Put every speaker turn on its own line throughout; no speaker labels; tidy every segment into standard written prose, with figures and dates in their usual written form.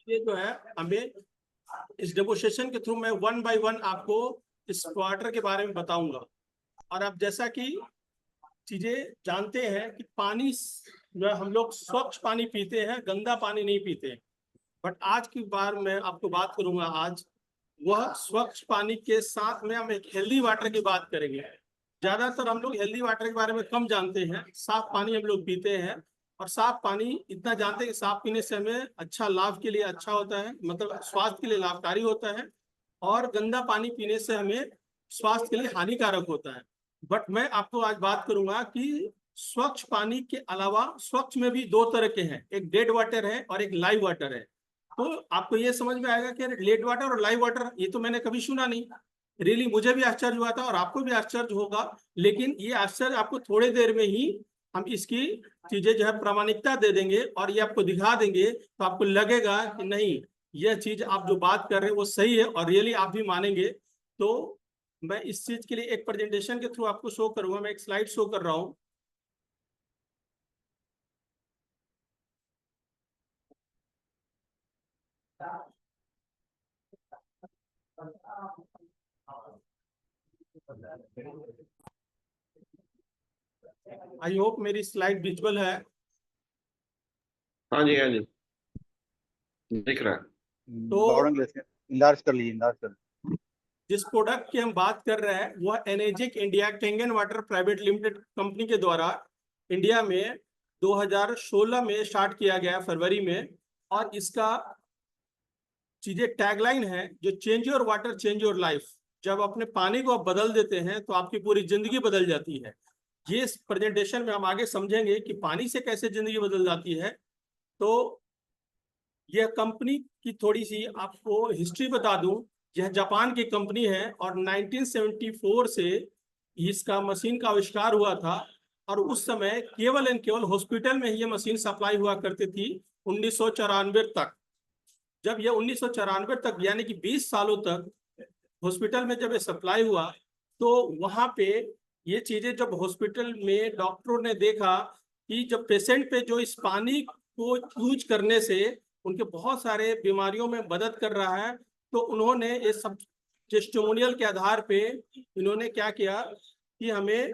ये जो है हमें इस डेमोस्ट्रेशन के थ्रू मैं वन बाय वन आपको इस वाटर के बारे में बताऊंगा। और आप जैसा कि चीजें जानते हैं कि पानी जो है हम लोग स्वच्छ पानी पीते हैं, गंदा पानी नहीं पीते हैं। बट आज की बार मैं आपको बात करूंगा, आज वह स्वच्छ पानी के साथ में हम एक हेल्दी वाटर की बात करेंगे। ज्यादातर हम लोग हेल्दी वाटर के बारे में कम जानते हैं। साफ पानी हम लोग पीते हैं, और साफ पानी इतना जानते हैं कि साफ पीने से हमें अच्छा, लाभ के लिए अच्छा होता है, मतलब स्वास्थ्य के लिए लाभकारी होता है। और गंदा पानी पीने से हमें स्वास्थ्य के लिए हानिकारक होता है। बट मैं आपको आज बात करूंगा कि स्वच्छ पानी के अलावा स्वच्छ में भी दो तरह के हैं, एक डेड वाटर है और एक लाइव वाटर है। तो आपको ये समझ में आएगा कि डेड वाटर और लाइव वाटर ये तो मैंने कभी सुना नहीं। रियली मुझे भी आश्चर्य हुआ था और आपको भी आश्चर्य होगा। लेकिन ये आश्चर्य आपको थोड़ी देर में ही हम इसकी चीजें जो है प्रामाणिकता दे देंगे और ये आपको दिखा देंगे, तो आपको लगेगा कि नहीं, यह चीज आप जो बात कर रहे हैं वो सही है और रियली आप भी मानेंगे। तो मैं इस चीज के लिए एक प्रेजेंटेशन के थ्रू आपको शो करूंगा। मैं एक स्लाइड शो कर रहा हूँ। आई होप मेरी स्लाइड विजुअल है।
हाँ जी, हाँ जी, दिख रहा है।
तो
इंलार्ज कर लीजिए, इंलार्ज कर।
जिस प्रोडक्ट की हम बात कर रहे हैं वह energic India Tengen water private limited company के द्वारा इंडिया में 2016 में स्टार्ट किया गया, फरवरी में। और इसका चीजें टैगलाइन है जो change your water change your life. जब अपने पानी को आप बदल देते हैं तो आपकी पूरी जिंदगी बदल जाती है। ये इस प्रेजेंटेशन में हम आगे समझेंगे कि पानी से कैसे जिंदगी बदल जाती है। तो यह कंपनी की थोड़ी सी आपको हिस्ट्री बता दूं। यह जापान की कंपनी है और 1974 से इसका मशीन का आविष्कार हुआ था। और उस समय केवल एंड केवल हॉस्पिटल में ही ये मशीन सप्लाई हुआ करती थी 1994 तक। जब यह 1994 तक यानी कि 20 सालों तक हॉस्पिटल में जब ये सप्लाई हुआ, तो वहां पे ये चीजें जब हॉस्पिटल में डॉक्टरों ने देखा कि जब पेशेंट पे जो इस पानी को यूज करने से उनके बहुत सारे बीमारियों में मदद कर रहा है, तो उन्होंने ये सब टेस्टिमोनियल के आधार पे इन्होंने क्या किया कि हमें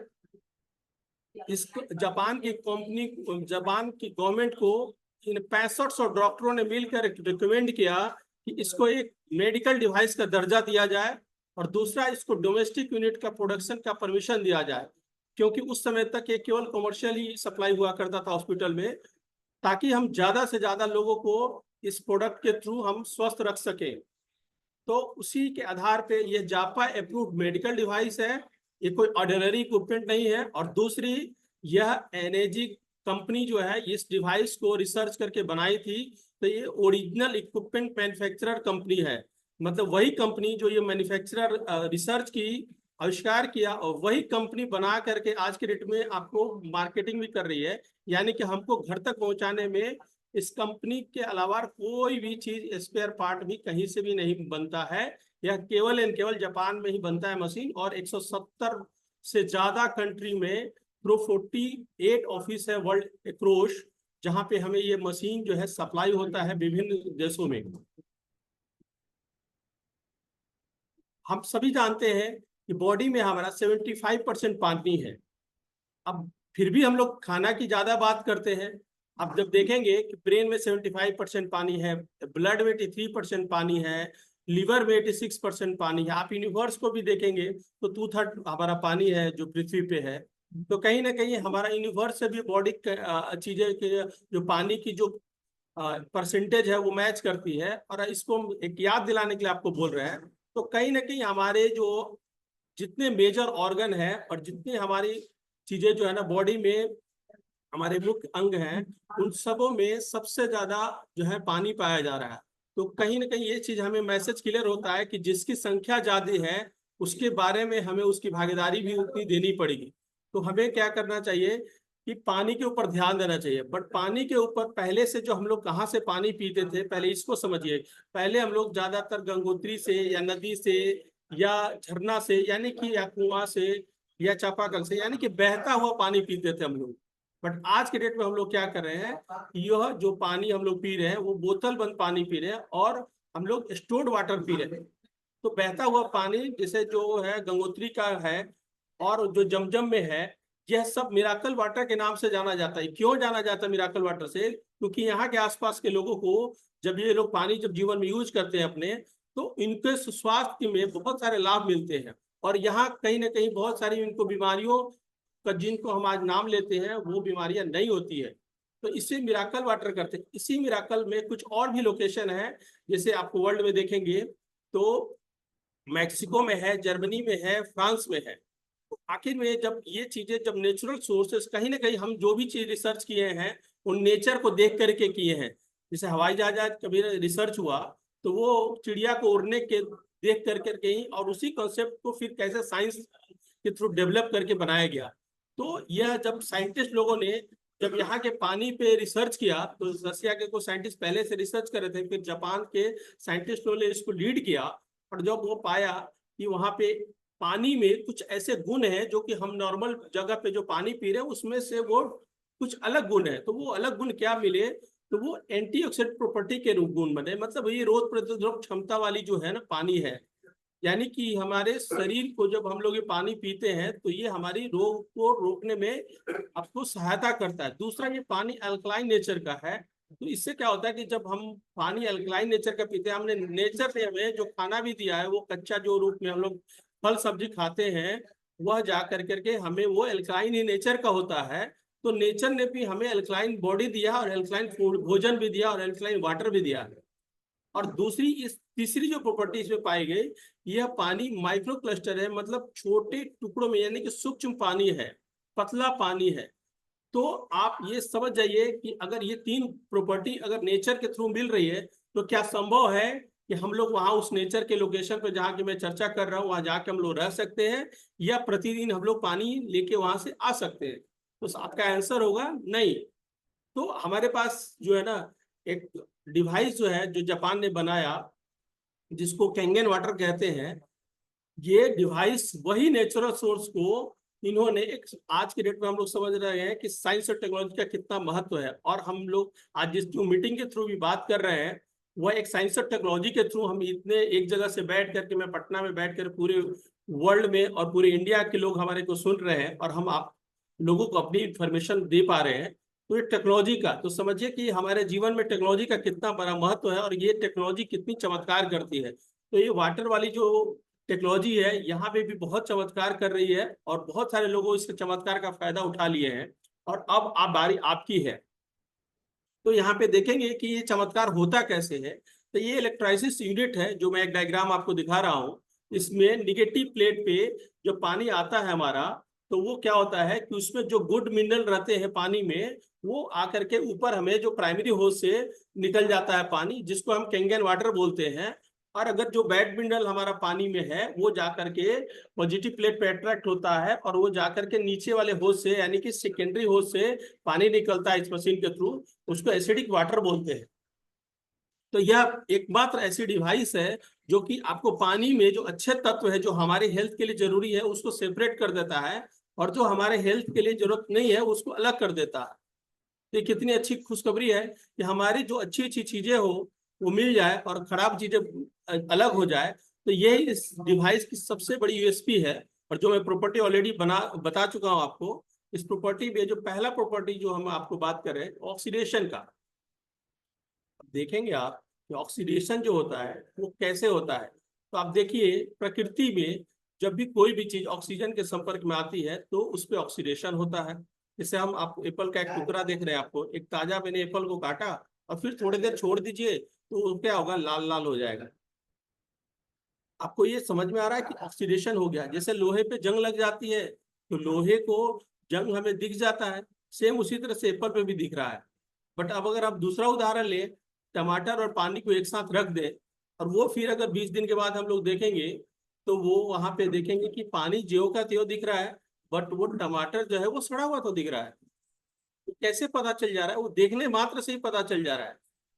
इस जापान की कंपनी, जापान की गवर्नमेंट को इन 6500 डॉक्टरों ने मिलकर रिकमेंड किया कि इसको एक मेडिकल डिवाइस का दर्जा दिया जाए और दूसरा इसको डोमेस्टिक यूनिट का प्रोडक्शन का परमिशन दिया जाए, क्योंकि उस समय तक ये केवल कमर्शियल ही सप्लाई हुआ करता था हॉस्पिटल में, ताकि हम ज्यादा से ज्यादा लोगों को इस प्रोडक्ट के थ्रू हम स्वस्थ रख सके। तो उसी के आधार पे ये जापा अप्रूव्ड मेडिकल डिवाइस है, ये कोई ऑर्डिनरी इक्विपमेंट नहीं है। और दूसरी, यह एनर्जी कंपनी जो है इस डिवाइस को रिसर्च करके बनाई थी, तो ये ओरिजिनल इक्विपमेंट मैन्युफैक्चरर कंपनी है। मतलब वही कंपनी जो ये मैन्युफैक्चरर रिसर्च की आविष्कार किया, और वही कंपनी बना करके आज के डेट में आपको मार्केटिंग भी कर रही है। यानी कि हमको घर तक पहुंचाने में इस कंपनी के अलावा कोई भी चीज स्पेयर पार्ट भी कहीं से भी नहीं बनता है। यह केवल एंड केवल जापान में ही बनता है मशीन, और 170 से ज्यादा कंट्री में थ्रू 48 ऑफिस है वर्ल्ड अक्रॉस, जहां पे हमें ये मशीन जो है सप्लाई होता है विभिन्न देशों में। हम सभी जानते हैं कि बॉडी में हमारा 75% पानी है। अब फिर भी हम लोग खाना की ज्यादा बात करते हैं। अब जब देखेंगे कि ब्रेन में 75% पानी है, ब्लड में 83% पानी है, लिवर में 86% पानी है। आप यूनिवर्स को भी देखेंगे तो 2/3 हमारा पानी है जो पृथ्वी पे है। तो कहीं ना कहीं हमारा यूनिवर्स से भी बॉडी चीजें जो पानी की जो परसेंटेज है वो मैच करती है। और इसको हम एक याद दिलाने के लिए आपको बोल रहे हैं। तो कहीं ना कहीं हमारे जो जितने मेजर ऑर्गन है और जितनी हमारी चीजें जो है ना बॉडी में हमारे मुख्य अंग हैं, उन सबों में सबसे ज्यादा जो है पानी पाया जा रहा है। तो कहीं ना कहीं ये चीज हमें मैसेज क्लियर होता है कि जिसकी संख्या ज्यादा है उसके बारे में हमें उसकी भागीदारी भी उतनी देनी पड़ेगी। तो हमें क्या करना चाहिए कि पानी के ऊपर ध्यान देना चाहिए। बट पानी के ऊपर पहले से जो हम लोग कहाँ से पानी पीते थे, पहले इसको समझिए। पहले हम लोग ज्यादातर गंगोत्री से या नदी से या झरना से, यानी कि या कुआं से या चापाकल से, यानी कि बहता हुआ पानी पीते थे हम लोग। बट आज के डेट में हम लोग क्या कर रहे हैं, यह जो पानी हम लोग पी रहे हैं वो बोतल बंद पानी पी रहे हैं और हम लोग स्टोर्ड वाटर पी रहे हैं। तो बहता हुआ पानी जैसे जो है गंगोत्री का है और जो जमजम में है, यह सब मिराकल वाटर के नाम से जाना जाता है। क्यों जाना जाता है मिराकल वाटर से? क्योंकि यहाँ के आसपास के लोगों को जब ये लोग पानी जब जीवन में यूज करते हैं अपने, तो इनके स्वास्थ्य में बहुत सारे लाभ मिलते हैं। और यहाँ कहीं ना कहीं बहुत सारी इनको बीमारियों का, जिनको हम आज नाम लेते हैं, वो बीमारियां नहीं होती है। तो इसे मिराकल वाटर करते हैं। इसी मिराकल में कुछ और भी लोकेशन है, जैसे आपको वर्ल्ड में देखेंगे तो मैक्सिको में है, जर्मनी में है, फ्रांस में है। तो आखिर में जब ये चीजें, जब नेचुरल सोर्सेस, कहीं ना कहीं हम जो भी चीज रिसर्च किए हैं उन नेचर को देख करके किए हैं। जैसे हवाई जहाज कभी रिसर्च हुआ तो वो चिड़िया को उड़ने के देख करके ही, और उसी कॉन्सेप्ट को फिर कैसे साइंस के थ्रू डेवलप करके बनाया गया। तो यह जब साइंटिस्ट लोगों ने जब यहाँ के पानी पे रिसर्च किया, तो रसिया के कुछ साइंटिस्ट पहले से रिसर्च कर रहे थे, फिर जापान के साइंटिस्टों ने इसको लीड किया, और जब वो पाया कि वहाँ पे पानी में कुछ ऐसे गुण हैं जो कि हम नॉर्मल जगह पे जो पानी पी रहे हैं उसमें से वो कुछ अलग गुण है। तो वो अलग गुण क्या मिले, तो वो एंटीऑक्सीडेंट प्रॉपर्टी के रूप गुण बने। मतलब ये रोग प्रतिरोधक क्षमता वाली जो है ना पानी है, यानी कि हमारे शरीर को जब हम लोग ये पानी पीते हैं तो ये हमारी रोग को रोकने में आपको सहायता करता है। दूसरा, ये पानी अल्कलाइन नेचर का है। तो इससे क्या होता है कि जब हम पानी अल्कलाइन नेचर का पीते हैं, हमने नेचर ने हमें जो खाना भी दिया है, वो कच्चा जो रूप में हम लोग फल सब्जी खाते हैं, वह जा करके हमें वो अल्कलाइन ही नेचर का होता है। तो नेचर ने भी हमें अल्कलाइन बॉडी दिया और अल्कलाइन फूड भोजन भी दिया और अल्कलाइन वाटर भी दिया है। और दूसरी, इस तीसरी जो प्रॉपर्टी इसमें पाई गई, यह पानी माइक्रो क्लस्टर है, मतलब छोटे टुकड़ों में, यानी कि सूक्ष्म पानी है, पतला पानी है। तो आप ये समझ जाइए कि अगर ये तीन प्रॉपर्टी अगर नेचर के थ्रू मिल रही है, तो क्या संभव है कि हम लोग वहां उस नेचर के लोकेशन पर जहाँ की मैं चर्चा कर रहा हूँ वहां जाके हम लोग रह सकते हैं, या प्रतिदिन हम लोग पानी लेके वहां से आ सकते हैं? तो आपका आंसर होगा नहीं। तो हमारे पास जो है ना एक डिवाइस जो है, जो जापान ने बनाया, जिसको कैंगन वाटर कहते हैं, ये डिवाइस वही नेचुरल सोर्स को इन्होंने एक, आज के डेट में हम लोग समझ रहे हैं कि साइंस और टेक्नोलॉजी का कितना महत्व है। और हम लोग आज जिस जो मीटिंग के थ्रू भी बात कर रहे हैं, वह एक साइंस और टेक्नोलॉजी के थ्रू हम इतने एक जगह से बैठ करके, मैं पटना में बैठ कर पूरे वर्ल्ड में और पूरे इंडिया के लोग हमारे को सुन रहे हैं, और हम आप लोगों को अपनी इंफॉर्मेशन दे पा रहे हैं। तो ये टेक्नोलॉजी का, तो समझिए कि हमारे जीवन में टेक्नोलॉजी का कितना बड़ा महत्व है और ये टेक्नोलॉजी कितनी चमत्कार करती है। तो ये वाटर वाली जो टेक्नोलॉजी है यहाँ पे भी बहुत चमत्कार कर रही है, और बहुत सारे लोगों इस चमत्कार का फायदा उठा लिए हैं, और अब आप बारी आपकी है। तो यहाँ पे देखेंगे कि ये चमत्कार होता कैसे है। तो ये इलेक्ट्राइसिस यूनिट है, जो मैं एक डायग्राम आपको दिखा रहा हूँ। इसमें निगेटिव प्लेट पे जो पानी आता है हमारा, तो वो क्या होता है कि उसमें जो गुड मिनरल रहते हैं पानी में, वो आकर के ऊपर हमें जो प्राइमरी होज से निकल जाता है पानी, जिसको हम कैंगन वाटर बोलते हैं। और अगर जो बैड मिनरल हमारा पानी में है, वो जाकर के पॉजिटिव प्लेट पे अट्रैक्ट होता है, और वो जाकर के नीचे वाले होज से, यानी कि सेकेंडरी होज से पानी निकलता है इस मशीन के थ्रू, उसको एसिडिक वाटर बोलते हैं। तो यह एकमात्र ऐसी डिवाइस है जो कि आपको पानी में जो अच्छे तत्व है जो हमारे हेल्थ के लिए जरूरी है उसको सेपरेट कर देता है, और जो हमारे हेल्थ के लिए जरूरत नहीं है उसको अलग कर देता है। तो कितनी अच्छी खुशखबरी है कि हमारी जो अच्छी अच्छी चीजें हो वो मिल जाए और खराब चीजें अलग हो जाए। तो यही इस डिवाइस की सबसे बड़ी यूएसपी है। और जो मैं प्रॉपर्टी ऑलरेडी बता चुका हूं आपको। इस प्रॉपर्टी में जो पहला प्रॉपर्टी जो हम आपको बात कर रहे हैं, ऑक्सीडेशन का, देखेंगे आप कि ऑक्सीडेशन जो होता है वो कैसे होता है। तो आप देखिए, प्रकृति में जब भी कोई भी चीज ऑक्सीजन के संपर्क में आती है तो उस पर ऑक्सीडेशन होता है। जैसे हम आप एप्पल का एक टुकड़ा देख रहे हैं, आपको एक ताजा मैंने एप्पल को काटा और फिर थोड़ी देर छोड़ दीजिए तो क्या होगा, लाल लाल हो जाएगा। आपको ये समझ में आ रहा है कि ऑक्सीडेशन हो गया। जैसे लोहे पे जंग लग जाती है तो लोहे को जंग हमें दिख जाता है, सेम उसी तरह से एप्पल पे भी दिख रहा है। बट अब अगर आप दूसरा उदाहरण ले, टमाटर और पानी को एक साथ रख दे, और वो फिर अगर 20 दिन के बाद हम लोग देखेंगे तो वो वहां पे देखेंगे कि पानी ज्यों का त्यों दिख रहा है, बट वो टमाटर जो है वो सड़ा हुआ तो दिख रहा है। तो कैसे पता चल जा रहा है? वो देखने मात्र से ही पता चल जा रहा है।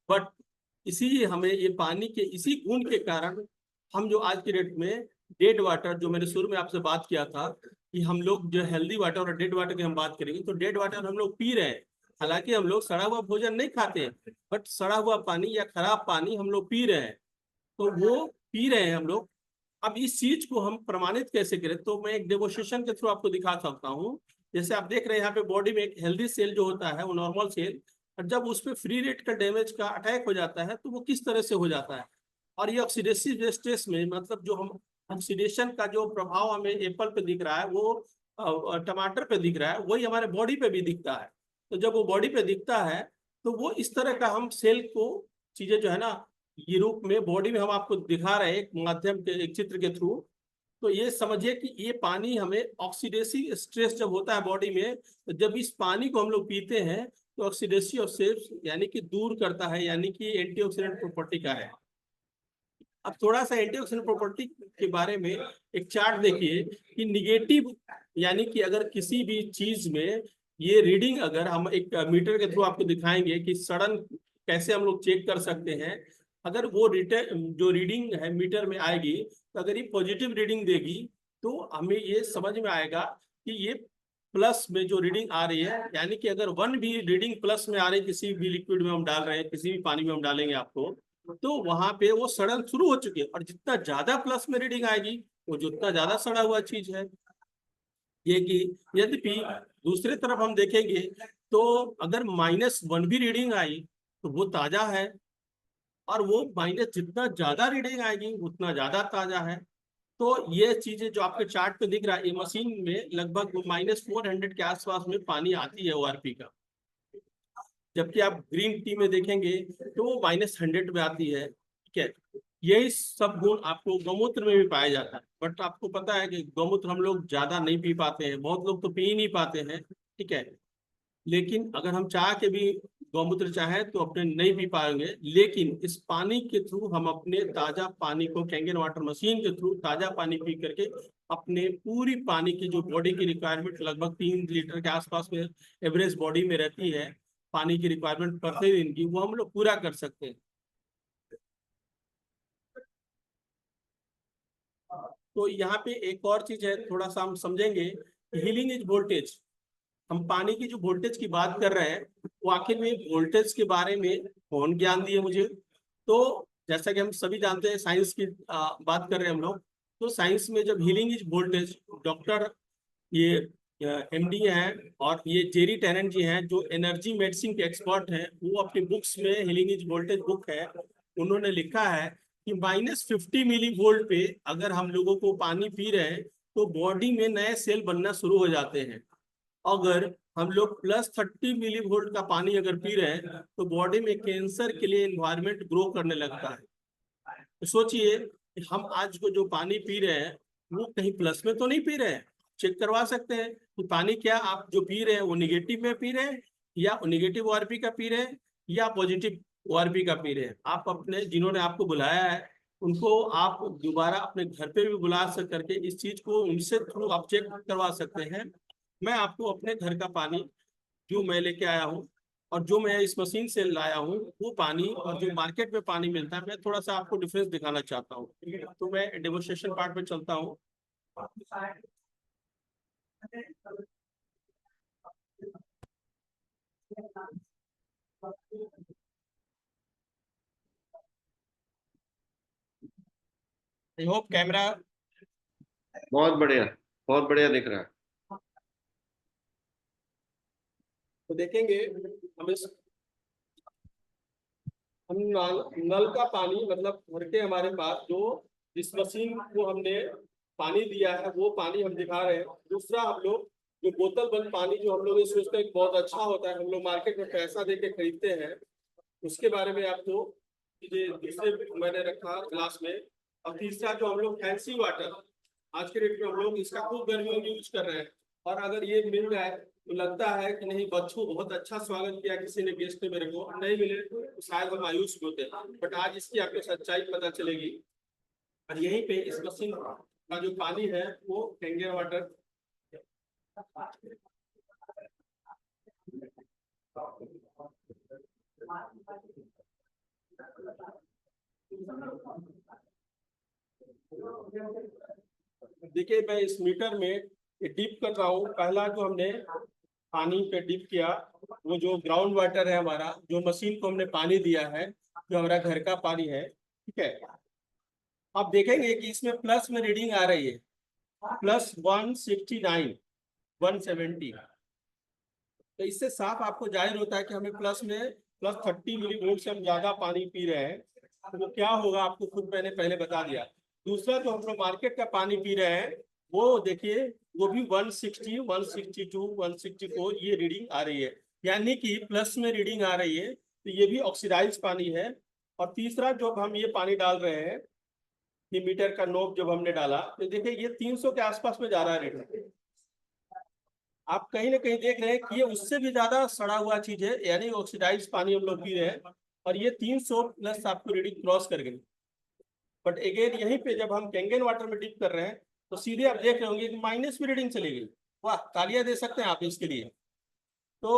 बट इसी हमें ये पानी के इसी गुण के कारण हम जो आज की डेट में डेड वाटर, जो मैंने शुरू में आपसे बात किया था, कि हम लोग जो हेल्दी वाटर और डेड वाटर की हम बात करेंगे तो डेड वाटर हम लोग पी रहे हैं। हालांकि हम लोग सड़ा हुआ भोजन नहीं खाते हैं, बट सड़ा हुआ पानी या खराब पानी हम लोग पी रहे हैं, तो वो पी रहे हैं हम लोग। अब इस चीज को हम प्रमाणित कैसे करें, तो मैं एक डेमोस्ट्रेशन के थ्रू आपको दिखा सकता हूँ। जैसे आप देख रहे हैं यहाँ पे बॉडी में एक हेल्दी सेल जो होता है वो नॉर्मल सेल, और जब उस पर फ्री रेट का डैमेज का अटैक हो जाता है तो वो किस तरह से हो जाता है। और ये ऑक्सीडेटिव स्ट्रेस में मतलब जो हम ऑक्सीडेशन का जो प्रभाव हमें एप्पल पे दिख रहा है वो टमाटर पे दिख रहा है, वही हमारे बॉडी पे भी दिखता है। तो जब वो बॉडी पे दिखता है तो वो इस तरह का हम सेल को चीजें जो है ना, ये रूप में बॉडी में हम आपको दिखा रहे हैं एक माध्यम के एक चित्र के थ्रू। तो ये समझिए कि ये पानी हमें ऑक्सीडेटिव स्ट्रेस जब होता है बॉडी में, तो जब इस पानी को हम लोग पीते हैं तो ऑक्सीडेटिव स्ट्रेस यानी कि दूर करता है, यानी कि एंटीऑक्सीडेंट प्रॉपर्टी का है। अब थोड़ा सा एंटीऑक्सीडेंट प्रॉपर्टी के बारे में एक चार्ट देखिए कि निगेटिव, यानी कि अगर किसी भी चीज में ये रीडिंग अगर हम एक मीटर के थ्रू आपको दिखाएंगे कि सडन कैसे हम लोग चेक कर सकते हैं। अगर वो जो रीडिंग है मीटर में आएगी, तो अगर ये पॉजिटिव रीडिंग देगी तो हमें ये समझ में आएगा कि ये प्लस में जो रीडिंग आ रही है, यानी कि अगर वन भी रीडिंग प्लस में आ रही है किसी भी लिक्विड में हम डाल रहे हैं, किसी भी पानी में हम डालेंगे आपको, तो वहां पे वो सड़न शुरू हो चुकी है। और जितना ज्यादा प्लस में रीडिंग आएगी वो जितना ज्यादा सड़ा हुआ चीज है ये कि। यद्यपि दूसरे तरफ हम देखेंगे तो अगर -1 भी रीडिंग आई तो वो ताजा है, और वो माइनस जितना ज्यादा रीडिंग आएगी उतना ज्यादा ताजा है। तो ये चीजें जो आपके चार्ट पे दिख रहा है, ये मशीन में लगभग -400 के आसपास में पानी आती है ओआरपी का। जबकि आप ग्रीन टी में देखेंगे तो वो -100 में आती है, ठीक है। यही सब गुण आपको गौमूत्र में भी पाया जाता है, बट आपको पता है कि गौमूत्र हम लोग ज्यादा नहीं पी पाते हैं, बहुत लोग तो पी ही नहीं पाते हैं, ठीक है। लेकिन अगर हम चाह के भी गौमूत्र चाहें तो अपने नहीं पी पाएंगे, लेकिन इस पानी के थ्रू हम अपने ताजा पानी को कैंगन वाटर मशीन के थ्रू ताजा पानी पी करके अपने पूरी पानी की जो बॉडी की रिक्वायरमेंट लगभग 3 लीटर के आसपास में एवरेज बॉडी में रहती है पानी की रिक्वायरमेंट प्रतिदिन की, वो हम लोग पूरा कर सकते हैं। तो यहाँ पे एक और चीज है, थोड़ा सा हम समझेंगे, हीलिंग इज वोल्टेज। हम पानी की जो वोल्टेज की बात कर रहे हैं, वो आखिर में वोल्टेज के बारे में कौन ज्ञान दिए मुझे। तो जैसा कि हम सभी जानते हैं साइंस की बात कर रहे हैं हम लोग, तो साइंस में जब हीलिंग इज वोल्टेज, डॉक्टर ये एमडी हैं और ये जेरी टेनेंट जी हैं जो एनर्जी मेडिसिन के एक्सपर्ट हैं, वो अपनी बुक्स में हीलिंग इज वोल्टेज बुक है, उन्होंने लिखा है कि -50 मिली वोल्ट पे अगर हम लोगों को पानी पी रहे हैं तो बॉडी में नए सेल बनना शुरू हो जाते हैं। अगर हम लोग +30 मिली वोल्ट का पानी अगर पी रहे हैं तो बॉडी में कैंसर के लिए एनवायरमेंट ग्रो करने लगता है। तो सोचिए कि हम आज को जो पानी पी रहे हैं वो कहीं प्लस में तो नहीं पी रहे हैं। चेक करवा सकते हैं कि पानी क्या आप जो पी रहे हैं वो निगेटिव में पी रहे हैं, या निगेटिव ओआरपी का पी रहे हैं, या पॉजिटिव ओआरपी का पी रहे हैं। आप अपने जिन्होंने आपको बुलाया है उनको आप दोबारा अपने घर पे भी बुला सक करके इस चीज को उनसे थ्रू आप चेक करवा सकते हैं। मैं आपको अपने घर का पानी जो मैं लेके आया हूँ और जो मैं इस मशीन से लाया हूँ वो पानी और जो मार्केट में पानी मिलता है, मैं थोड़ा सा आपको डिफरेंस दिखाना चाहता हूँ, ठीक है। तो मैं डेमोस्ट्रेशन पार्ट में चलता हूँ। I hope camera.
बहुत बढ़िया दिख रहा है।
तो देखेंगे हम नल का पानी मतलब भर के हमारे पास जो इस मशीन को हमने पानी दिया है वो पानी हम दिखा रहे हैं। दूसरा हम लोग जो बोतल बंद पानी जो हम लोग ये सोचते हैं कि बहुत अच्छा होता है, हम लोग मार्केट में पैसा दे के खरीदते हैं, उसके बारे में आपको ये दूसरे मैंने रखा ग्लास में। और तीसरा जो हम लोग फैंसी वाटर आज के डेट में हम लोग इसका खूब गर्मियों में यूज कर रहे हैं, और अगर ये मिल जाए तो लगता है कि नहीं बच्चों बहुत अच्छा स्वागत किया किसी ने गेस्ट ने, मेरे को नहीं मिले तो शायद हम मायूस भी होते, बट आज इसकी आपको सच्चाई पता चलेगी। और यहीं पे इस मशीन का जो पानी है वो कैंगन वाटर देखिए। मैं इस मीटर में ये डिप कर रहा हूँ। पहला जो हमने पानी पे डिप किया, वो जो ग्राउंड वाटर है हमारा, जो मशीन को हमने पानी दिया है, जो हमारा घर का पानी है, ठीक है। आप देखेंगे कि इसमें प्लस में रीडिंग आ रही है, प्लस 169, 170। तो इससे साफ आपको जाहिर होता है कि हमें प्लस 30 मिलीवोल्ट से हम ज्यादा पानी पी रहे हैं। तो वो क्या होगा आपको खुद मैंने पहले बता दिया। दूसरा जो हम लोग मार्केट का पानी पी रहे हैं, वो देखिए, वो भी 160, 162, 164 ये रीडिंग आ रही है, यानी कि प्लस में रीडिंग आ रही है। तो ये भी ऑक्सीडाइज पानी है। और तीसरा जो हम ये पानी डाल रहे हैं, ये मीटर का नोब जब हमने डाला, तो देखिए ये 300 के आसपास में जा रहा है रीडिंग। आप कहीं ना कहीं देख रहे हैं कि ये उससे भी ज्यादा सड़ा हुआ चीज है, यानी ऑक्सीडाइज पानी हम लोग पी रहे हैं, और ये 300 प्लस आपको रीडिंग क्रॉस कर गई। बट अगेन यहीं पे जब हम कैंगन वाटर में डिप कर रहे हैं, तो सीधे आप देख रहे होंगे कि माइनस में रीडिंग चली गई। वाह, तालियां दे सकते हैं आप इसके लिए। तो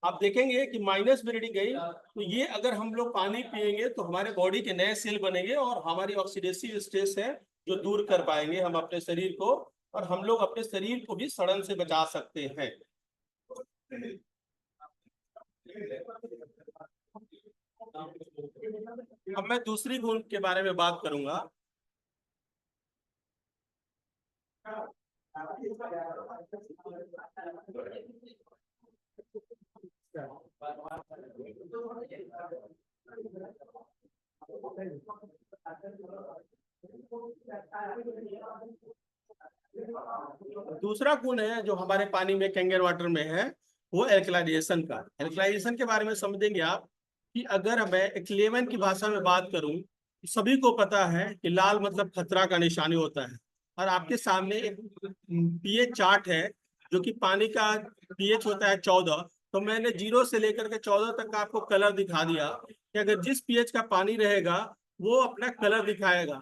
आप देखेंगे कि माइनस में रीडिंग गई। तो ये अगर हम लोग पानी पिएंगे तो हमारे बॉडी के नए सेल बनेंगे, और हमारी ऑक्सीडेटिव स्ट्रेस है जो दूर कर पाएंगे हम अपने शरीर को, और हम लोग अपने शरीर को भी सड़न से बचा सकते हैं। अब मैं दूसरी गुण के बारे में बात करूंगा। दूसरा गुण है जो हमारे पानी में, कैंगन वाटर में है, वो एल्कलाइजेशन का। एल्कलाइजेशन के बारे में समझेंगे आप कि अगर मैं एक लेमन की भाषा में बात करूं, तो सभी को पता है कि लाल मतलब खतरा का निशानी होता है। और आपके सामने एक पीएच चार्ट है, जो कि पानी का पीएच होता है 14। तो मैंने 0 से लेकर के 14 तक का आपको कलर दिखा दिया कि अगर जिस पीएच का पानी रहेगा वो अपना कलर दिखाएगा।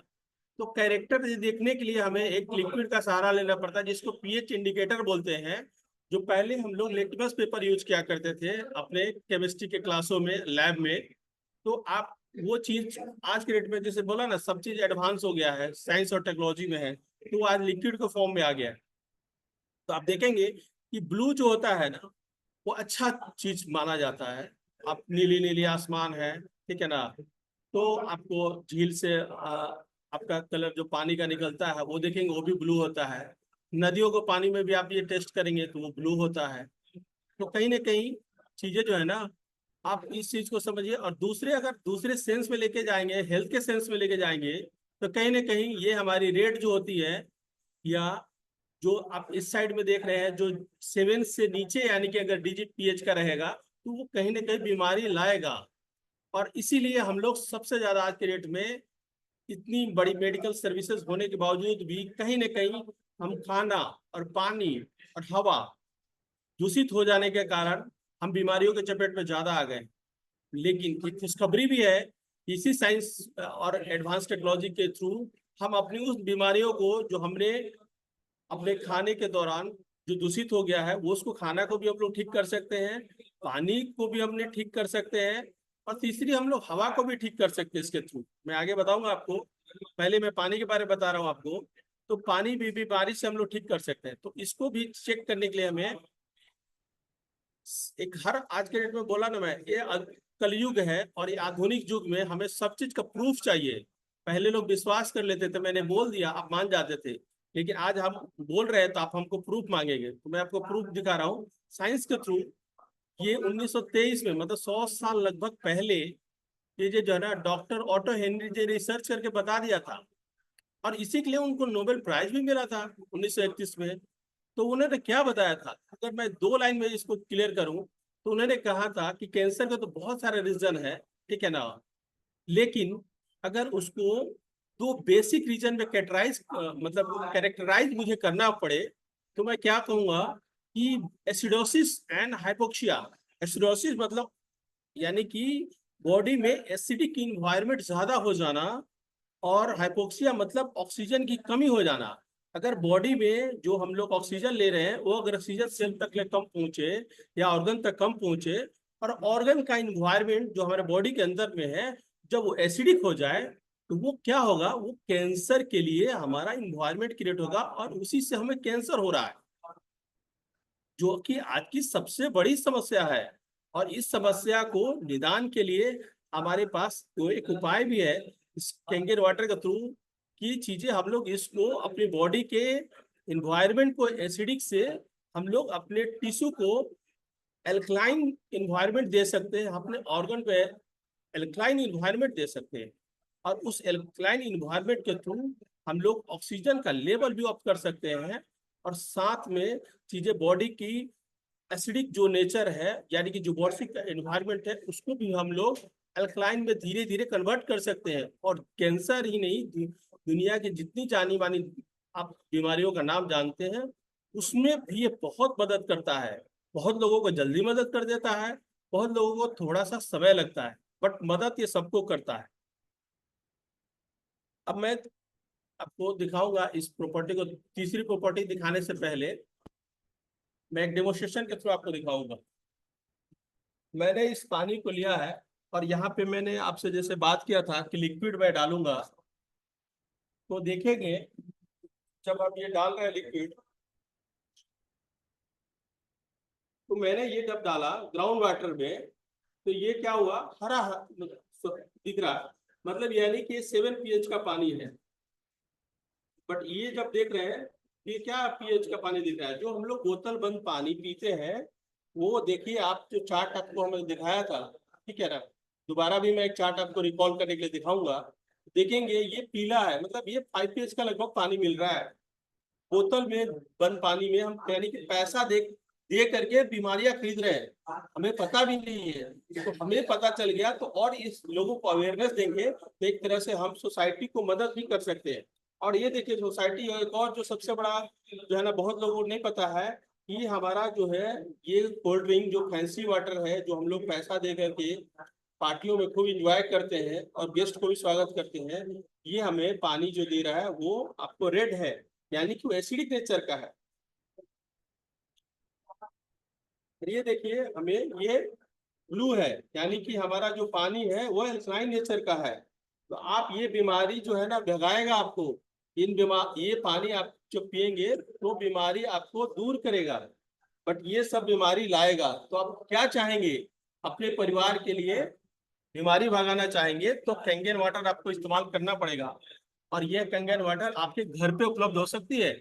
तो कैरेक्टर देखने के लिए हमें एक लिक्विड का सहारा लेना पड़ता है, जिसको पीएच इंडिकेटर बोलते हैं, जो पहले हम लोग लिटमस पेपर यूज किया करते थे अपने केमिस्ट्री के क्लासों में, लैब में। तो आप वो चीज आज के डेट में, जैसे बोला ना, सब चीज एडवांस हो गया है, साइंस और टेक्नोलॉजी में है, तो वो आज लिक्विड के फॉर्म में आ गया है। तो आप देखेंगे कि ब्लू जो होता है ना, वो अच्छा चीज माना जाता है। आप नीली नीली आसमान है, ठीक है ना, तो आपको झील से आपका कलर जो पानी का निकलता है वो देखेंगे, वो भी ब्लू होता है। नदियों को पानी में भी आप ये टेस्ट करेंगे तो वो ब्लू होता है। तो कहीं ना कहीं चीजें जो है ना, आप इस चीज को समझिए। और दूसरे, अगर दूसरे सेंस में लेके जाएंगे, हेल्थ के सेंस में लेके जाएंगे, तो कहीं ना कहीं ये हमारी रेट जो होती है, या जो आप इस साइड में देख रहे हैं, जो 7 से नीचे, यानी कि अगर डिजिट पीएच का रहेगा, तो वो कहीं ना कहीं बीमारी लाएगा। और इसीलिए हम लोग सबसे ज्यादा आज के डेट में, इतनी बड़ी मेडिकल सर्विसेज होने के बावजूद भी, कहीं ना कहीं हम खाना और पानी और हवा दूषित हो जाने के कारण हम बीमारियों के चपेट में ज्यादा आ गए। लेकिन एक खुशखबरी भी है, इसी साइंस और एडवांस टेक्नोलॉजी के थ्रू हम अपनी उस बीमारियों को, जो हमने अपने खाने के दौरान जो दूषित हो गया है, वो उसको, खाना को भी हम लोग ठीक कर सकते हैं, पानी को भी हमने ठीक कर सकते हैं, और तीसरी हम लोग हवा को भी ठीक कर सकते हैं इसके थ्रू। मैं आगे बताऊंगा आपको, पहले मैं पानी के बारे में बता रहा हूँ आपको। तो पानी भी बीमारी से हम लोग ठीक कर सकते हैं। तो इसको भी चेक करने के लिए हमें एक, हर आज के डेट में बोला ना मैं, ये कलयुग है, और ये आधुनिक युग में हमें सब चीज का प्रूफ चाहिए। पहले लोग विश्वास कर लेते थे, मैंने बोल दिया आप मान जाते थे, लेकिन आज हम बोल रहे हैं तो आप हमको प्रूफ मांगेंगे। तो मैं आपको प्रूफ दिखा रहा हूँ साइंस के थ्रू। ये 1923 में, मतलब 100 साल लगभग पहले, ये जो है ना, डॉक्टर ऑटो हेनरी ने रिसर्च करके बता दिया था, और इसी के लिए उनको नोबेल प्राइज भी मिला था 1931 में। तो उन्होंने क्या बताया था, अगर मैं 2 लाइन में इसको क्लियर करूं, तो उन्होंने कहा था कि कैंसर के तो बहुत सारे रीजन है, ठीक है ना, लेकिन अगर उसको 2 बेसिक रीजन में मतलब कैरेक्टराइज मुझे करना पड़े, तो मैं क्या कहूंगा कि एसिडोसिस एंड हाइपोक्सिया। एसिडोसिस मतलब, यानी कि बॉडी में एसिडिक इन्वायरमेंट ज्यादा हो जाना, और हाइपोक्सिया मतलब ऑक्सीजन की कमी हो जाना। अगर बॉडी में जो हम लोग ऑक्सीजन ले रहे हैं, वो अगर ऑक्सीजन सेल तक ले कम पहुंचे, या ऑर्गन तक कम पहुंचे, और ऑर्गन का इन्वायरमेंट जो हमारे बॉडी के अंदर में है, जब वो एसिडिक हो जाए, तो वो क्या होगा, वो कैंसर के लिए हमारा इन्वायरमेंट क्रिएट होगा, और उसी से हमें कैंसर हो रहा है। जो कि आज की सबसे बड़ी समस्या है। और इस समस्या को निदान के लिए हमारे पास तो एक उपाय भी है, इस कैंगर वाटर के थ्रू की चीजें हम लोग इसको अपनी बॉडी के इन्वायरमेंट को एसिडिक से हम लोग अपने टिश्यू को एल्कलाइन इन्वायरमेंट दे सकते हैं, अपने ऑर्गन पे एल्कलाइन इन्वायरमेंट दे सकते हैं। और उस एल्कलाइन इन्वायरमेंट के थ्रू हम लोग ऑक्सीजन का लेवल भी अप कर सकते हैं, और साथ में चीजें बॉडी की एसिडिक जो नेचर है, यानी कि जो बॉडी का एनवायरनमेंट है, उसको भी हम लोग अल्कलाइन में धीरे धीरे कन्वर्ट कर सकते हैं। और कैंसर ही नहीं, दुनिया की जितनी जानी मानी आप बीमारियों का नाम जानते हैं, उसमें भी ये बहुत मदद करता है। बहुत लोगों को जल्दी मदद कर देता है, बहुत लोगों को थोड़ा सा समय लगता है, बट मदद ये सबको करता है। अब मैं आपको दिखाऊंगा इस प्रॉपर्टी को। तीसरी प्रॉपर्टी दिखाने से पहले मैं एक डेमोस्ट्रेशन के थ्रू आपको दिखाऊंगा। मैंने इस पानी को लिया है, और यहाँ पे मैंने आपसे जैसे बात किया था कि लिक्विड मैं डालूंगा, तो देखेंगे जब आप ये डाल रहे हैं लिक्विड, तो मैंने ये जब डाला ग्राउंड वाटर में, तो ये क्या हुआ, हरा दिख रहा है, मतलब यानी कि 7 pH का पानी है। बट ये जब देख रहे हैं, ये क्या pH का पानी दिख रहा है। जो हम लोग बोतल बंद पानी पीते हैं, वो देखिए, आप जो चार्ट आपको हमें दिखाया था, ठीक है ना, दोबारा भी मैं एक चार्ट आपको रिकॉल करने के लिए दिखाऊंगा। देखेंगे ये पीला है, मतलब ये 5 pH का लगभग पानी मिल रहा है बोतल में बंद पानी में। हम यानी कि पैसा दे करके बीमारियां खरीद रहे हैं, हमें पता भी नहीं है। तो हमें पता चल गया, तो और इस लोगों को अवेयरनेस देंगे, तो एक तरह से हम सोसाइटी को मदद भी कर सकते हैं। और ये देखिए सोसाइटी, एक और जो सबसे बड़ा जो है ना, बहुत लोगों को नहीं पता है कि हमारा जो है ये कोल्ड ड्रिंक जो फैंसी वाटर है, जो हम लोग पैसा दे करके पार्टियों में खूब इंजॉय करते हैं और गेस्ट को भी स्वागत करते हैं, ये हमें पानी जो दे रहा है वो आपको रेड है, यानी कि वो एसिडिक नेचर का है। ये देखिए हमें ये ब्लू है, यानी कि हमारा जो पानी है वो एल्कलाइन नेचर का है। तो आप ये बीमारी जो है ना भगाएगा आपको। ये पानी आप जो पिएंगे तो बीमारी आपको दूर करेगा, बट ये सब बीमारी लाएगा। तो आप क्या चाहेंगे, अपने परिवार के लिए बीमारी भगाना चाहेंगे तो कैंगन वाटर आपको इस्तेमाल करना पड़ेगा। और यह कैंगन वाटर आपके घर पे उपलब्ध हो सकती है,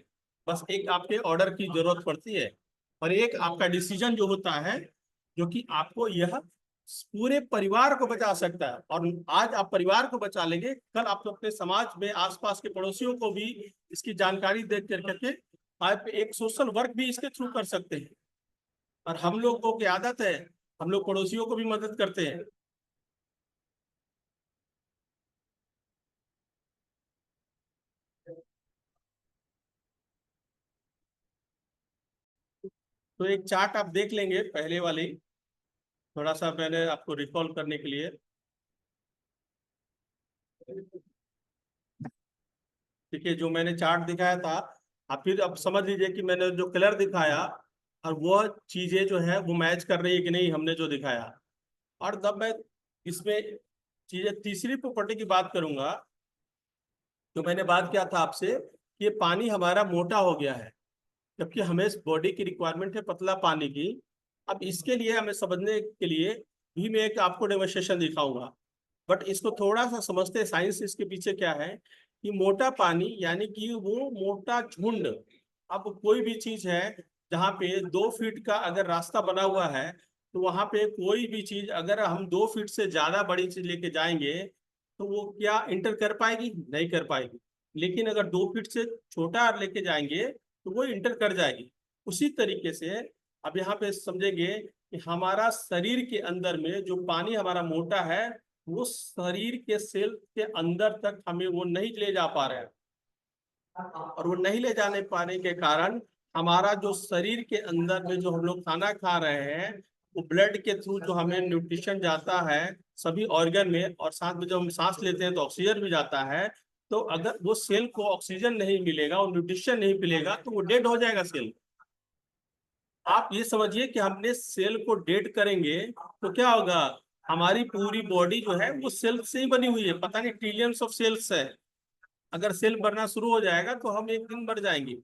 बस एक आपके ऑर्डर की जरूरत पड़ती है, और एक आपका डिसीजन जो होता है, जो कि आपको यह पूरे परिवार को बचा सकता है। और आज आप परिवार को बचा लेंगे, कल आप अपने समाज में आसपास के पड़ोसियों को भी इसकी जानकारी दे करके आप एक सोशल वर्क भी इसके थ्रू कर सकते हैं। और हम लोगों की आदत है, हम लोग पड़ोसियों को भी मदद करते हैं। तो एक चार्ट आप देख लेंगे पहले वाली, थोड़ा सा मैंने आपको रिकॉल करने के लिए। ठीक है, जो मैंने चार्ट दिखाया था, आप फिर अब समझ लीजिए कि मैंने जो कलर दिखाया और वो चीजें जो है वो मैच कर रही है कि नहीं हमने जो दिखाया। और तब मैं इसमें चीजें तीसरी प्रॉपर्टी की बात करूंगा। जो मैंने बात किया था आपसे कि ये पानी हमारा मोटा हो गया है, जबकि हमें बॉडी की रिक्वायरमेंट है पतला पानी की। अब इसके लिए हमें समझने के लिए भी मैं एक आपको डेमोन्स्ट्रेशन दिखाऊंगा, बट इसको थोड़ा सा समझते हैं साइंस इसके पीछे क्या है। कि मोटा पानी यानी कि वो मोटा झुंड। अब कोई भी चीज है जहाँ पे 2 फीट का अगर रास्ता बना हुआ है, तो वहां पे कोई भी चीज अगर हम 2 फीट से ज्यादा बड़ी चीज लेके जाएंगे, तो वो क्या इंटर कर पाएगी, नहीं कर पाएगी। लेकिन अगर 2 फीट से छोटा लेके जाएंगे तो वो इंटर कर जाएगी। उसी तरीके से अब यहाँ पे समझेंगे कि हमारा शरीर के अंदर में जो पानी हमारा मोटा है, वो शरीर के सेल के अंदर तक हमें वो नहीं ले जा पा रहे हैं। और वो नहीं ले जाने पाने के कारण हमारा जो शरीर के अंदर में जो हम लोग खाना खा रहे हैं, वो ब्लड के थ्रू जो हमें न्यूट्रिशन जाता है सभी ऑर्गन में, और साथ में जब हम सांस लेते हैं तो ऑक्सीजन भी जाता है। तो अगर वो सेल को ऑक्सीजन नहीं मिलेगा और न्यूट्रिशन नहीं मिलेगा, तो वो डेड हो जाएगा सेल। आप ये समझिए कि हमने सेल को डेड करेंगे तो क्या होगा, हमारी पूरी बॉडी जो है वो सेल से ही बनी हुई है, पता नहीं ट्रिलियंस ऑफ सेल्स है। अगर सेल बढ़ना शुरू हो जाएगा तो हम एक दिन मर जाएंगे।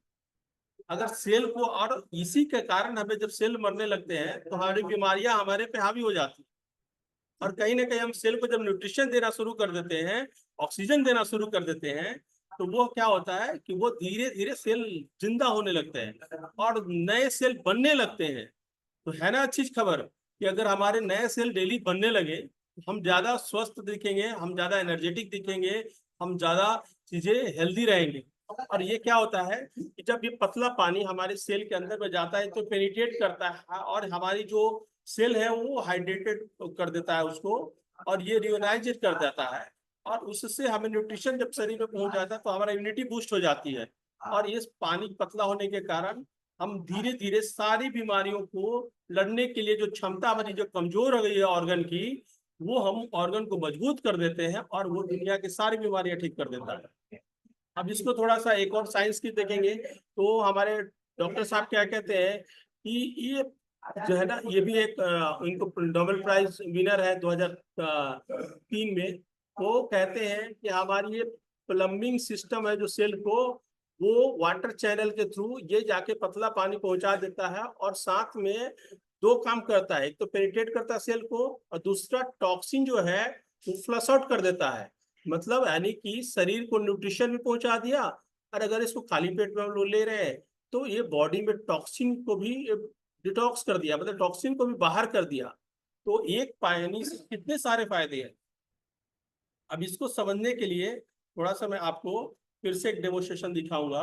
अगर सेल को, और इसी के कारण हमें जब सेल मरने लगते हैं तो हमारी बीमारियां हमारे पे हावी हो जाती हैं। और कहीं ना कहीं हम सेल को जब न्यूट्रिशन देना शुरू कर देते हैं, ऑक्सीजन देना शुरू कर देते हैं, तो वो क्या होता है कि वो धीरे धीरे सेल जिंदा होने लगते हैं और नए सेल बनने लगते हैं। तो है ना अच्छी खबर कि अगर हमारे नए सेल डेली बनने लगे तो हम ज्यादा स्वस्थ दिखेंगे, हम ज्यादा एनर्जेटिक दिखेंगे, हम ज्यादा चीजें हेल्दी रहेंगे। और ये क्या होता है कि जब ये पतला पानी हमारे सेल के अंदर में जाता है तो पेनिट्रेट करता है और हमारी जो सेल है वो हाइड्रेटेड कर देता है उसको, और ये रियोनाइज कर देता है। और उससे हमें न्यूट्रिशन जब शरीर में पहुंच जाता है तो हमारा इम्यूनिटी बूस्ट हो जाती है। और इस पानी पतला होने के कारण हम धीरे धीरे सारी बीमारियों को लड़ने के लिए जो क्षमता हमारी जो कमजोर हो गई है ऑर्गन की, वो हम ऑर्गन को मजबूत कर देते हैं और वो दुनिया की सारी बीमारियां ठीक कर देता है। अब इसको थोड़ा सा एक और साइंस की देखेंगे तो हमारे डॉक्टर साहब क्या कहते हैं कि ये जो है ना, ये भी एक इनको नोबेल प्राइज विनर है 2003 में। वो कहते हैं कि हमारी ये प्लम्बिंग सिस्टम है जो सेल को, वो वाटर चैनल के थ्रू ये जाके पतला पानी पहुंचा देता है और साथ में दो काम करता है, एक तो पेनिट्रेट करता है सेल को और दूसरा टॉक्सिन जो है वो फ्लश आउट कर देता है। मतलब यानी कि शरीर को न्यूट्रिशन भी पहुंचा दिया, और अगर इसको खाली पेट में हम लोग ले रहे हैं तो ये बॉडी में टॉक्सिन को भी डिटॉक्स कर दिया, मतलब टॉक्सिन को भी बाहर कर दिया। तो एक पानी से कितने सारे फायदे हैं। अब इसको समझने के लिए थोड़ा सा मैं आपको फिर से एक डेमोस्ट्रेशन दिखाऊंगा।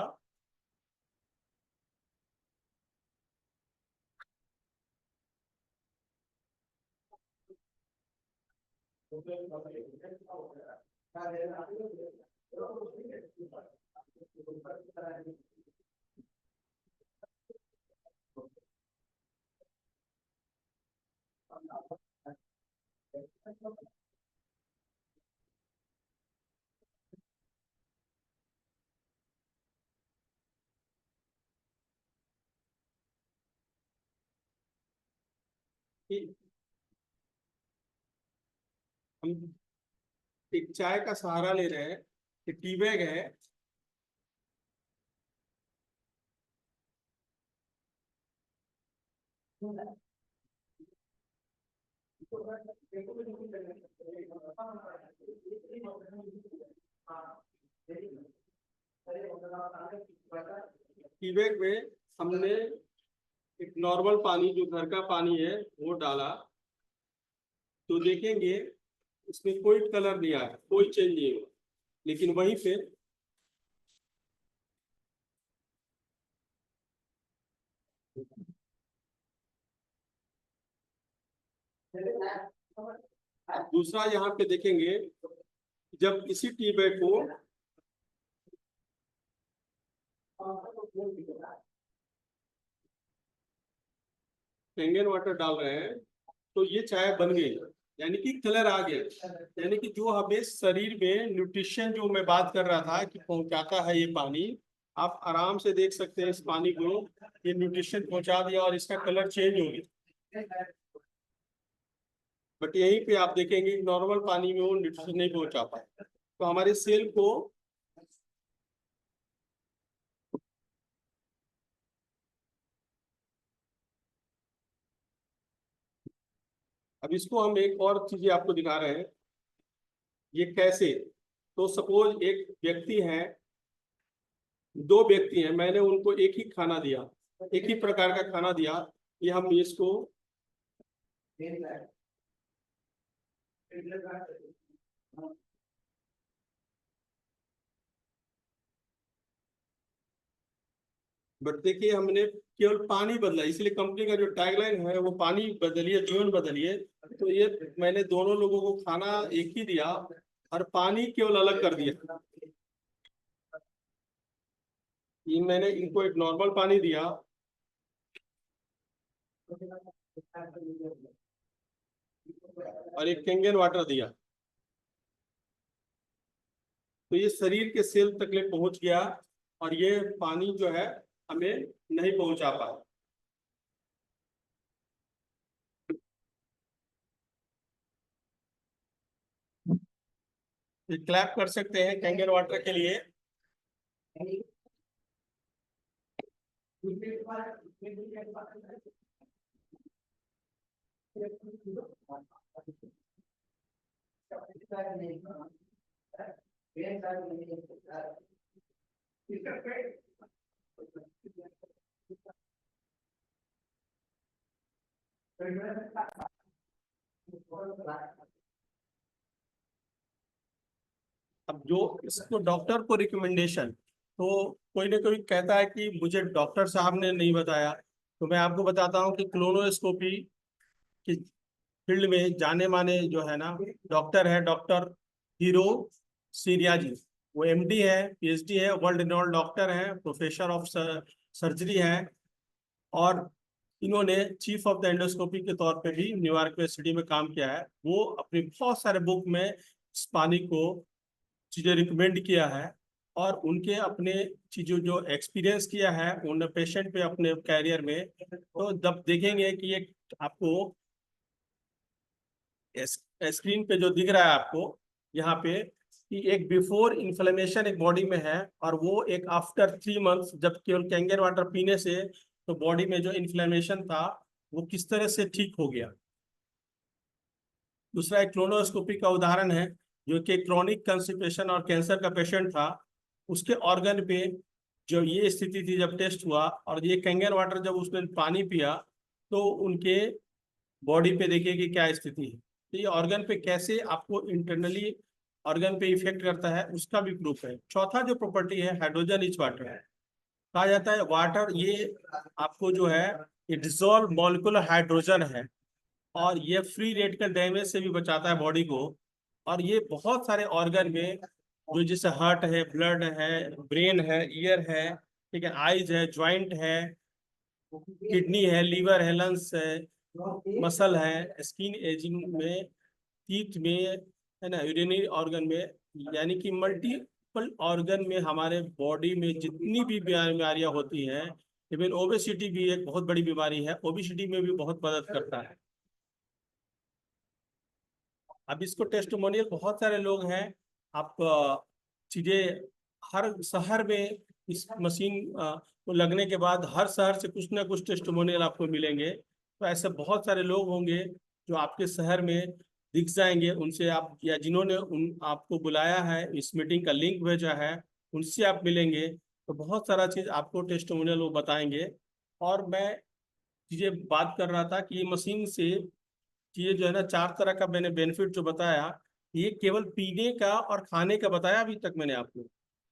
कि हम एक चाय का सहारा ले रहे हैं, एक टी बैग है। टी बैग में हमने एक नॉर्मल पानी जो घर का पानी है वो डाला, तो देखेंगे इसमें कोई कलर नहीं आया, कोई चेंज नहीं हुआ। लेकिन वहीं पे दूसरा यहाँ पे देखेंगे, जब इसी टी बैग को कैंगन वाटर डाल रहे हैं तो ये चाय बन गई, यानी कि कलर आ गया। यानी कि जो हमें शरीर में न्यूट्रिशन जो मैं बात कर रहा था कि पहुंचाता है ये पानी, आप आराम से देख सकते हैं इस पानी को, ये न्यूट्रिशन पहुंचा दिया और इसका कलर चेंज हो गया। बट यहीं पे आप देखेंगे नॉर्मल पानी में वो न्यूट्रिशन नहीं पहुंचा पाए। तो हमारे सेल को अब इसको हम एक और चीजें आपको दिखा रहे हैं, ये कैसे। तो सपोज एक व्यक्ति है, दो व्यक्ति हैं, मैंने उनको एक ही खाना दिया, एक ही प्रकार का खाना दिया। ये हम इसको बट देखिए हमने केवल पानी बदला, इसलिए कंपनी का जो टैगलाइन है वो पानी बदलिए जीवन बदलिए। तो ये मैंने दोनों लोगों को खाना एक ही दिया और पानी केवल अलग कर दिया। ये मैंने इनको एक नॉर्मल पानी दिया और एक कैंगन वाटर दिया, तो ये शरीर के सेल तक ले पहुंच गया और ये पानी जो है हमें नहीं पहुंचा पाया। ये क्लैप कर सकते हैं कैंगन वाटर के लिए। अब जो इसको डॉक्टर को रिकमेंडेशन, तो कोई ना कोई कहता है कि मुझे डॉक्टर साहब ने नहीं बताया, तो मैं आपको बताता हूँ कि क्लोनोस्कोपी की फील्ड में जाने माने जो है ना डॉक्टर है, डॉक्टर हीरो सीरिया जी। वो एमडी है, पीएचडी है, वर्ल्ड रिनोल्ड डॉक्टर है, प्रोफेसर ऑफ सर्जरी है। और इन्होंने चीफ ऑफ द एंडोस्कोपी के तौर पे भी न्यूयॉर्क यूनिवर्सिटी में काम किया है। वो अपनी बहुत सारे बुक में इस पानी को चीजें रिकमेंड किया है, और उनके अपने चीजों जो एक्सपीरियंस किया है उन पेशेंट पे अपने कैरियर में। तो जब देखेंगे कि एक आपको स्क्रीन पे जो दिख रहा है आपको यहाँ पे, कि एक बिफोर इन्फ्लेमेशन एक बॉडी में है, और वो एक आफ्टर 3 मंथ्स जब केवल कैंगर वाटर पीने से तो बॉडी में जो इन्फ्लेमेशन था वो किस तरह से ठीक हो गया। दूसरा एक क्लोनोस्कोपी का उदाहरण है, जो कि क्रॉनिक कंस्टिपेशन और कैंसर का पेशेंट था। उसके ऑर्गन पे जो ये स्थिति थी, जब टेस्ट हुआ और ये कैंगर वाटर जब उसने पानी पिया, तो उनके बॉडी पे देखिए कि क्या स्थिति है। तो ये ऑर्गन पे कैसे आपको इंटरनली ऑर्गन पे इफेक्ट करता है उसका भी प्रूफ है। चौथा जो प्रॉपर्टी है, हाइड्रोजन इच वाटर है। कहा जाता है वाटर ये आपको जो है ये डिसॉल्व मॉलिक्यूलर हाइड्रोजन है, और ये फ्री रेडिकल डैमेज से भी बचाता है बॉडी को। और ये बहुत सारे ऑर्गन में, जो जैसे हार्ट है, ब्लड है, ब्रेन है, ईयर है, ठीक है, आईज है, ज्वाइंट है, किडनी है, लीवर है, लंग्स है, मसल है, स्किन एजिंग में, टीथ में, है ना, यूरिनरी ऑर्गन में, यानी कि मल्टीपल ऑर्गन में हमारे बॉडी में जितनी भी बीमारियां होती हैं। इवन ओबेसिटी भी एक बहुत बड़ी बीमारी है, ओबेसिटी में भी बहुत मदद करता है। अब इसको टेस्टिमोनियल बहुत सारे लोग हैं। आप चीजें हर शहर में इस मशीन को लगने के बाद हर शहर से कुछ ना कुछ टेस्टिमोनियल आपको मिलेंगे। तो ऐसे बहुत सारे लोग होंगे जो आपके शहर में दिख जाएंगे, उनसे आप, या जिन्होंने उन आपको बुलाया है, इस मीटिंग का लिंक भेजा है, उनसे आप मिलेंगे। तो बहुत सारा चीज आपको टेस्टिमोनियल वो बताएंगे। और मैं चीजें बात कर रहा था कि ये मशीन से ये जो है ना 4 तरह का मैंने बेनिफिट जो बताया, ये केवल पीने का और खाने का बताया अभी तक मैंने आपको।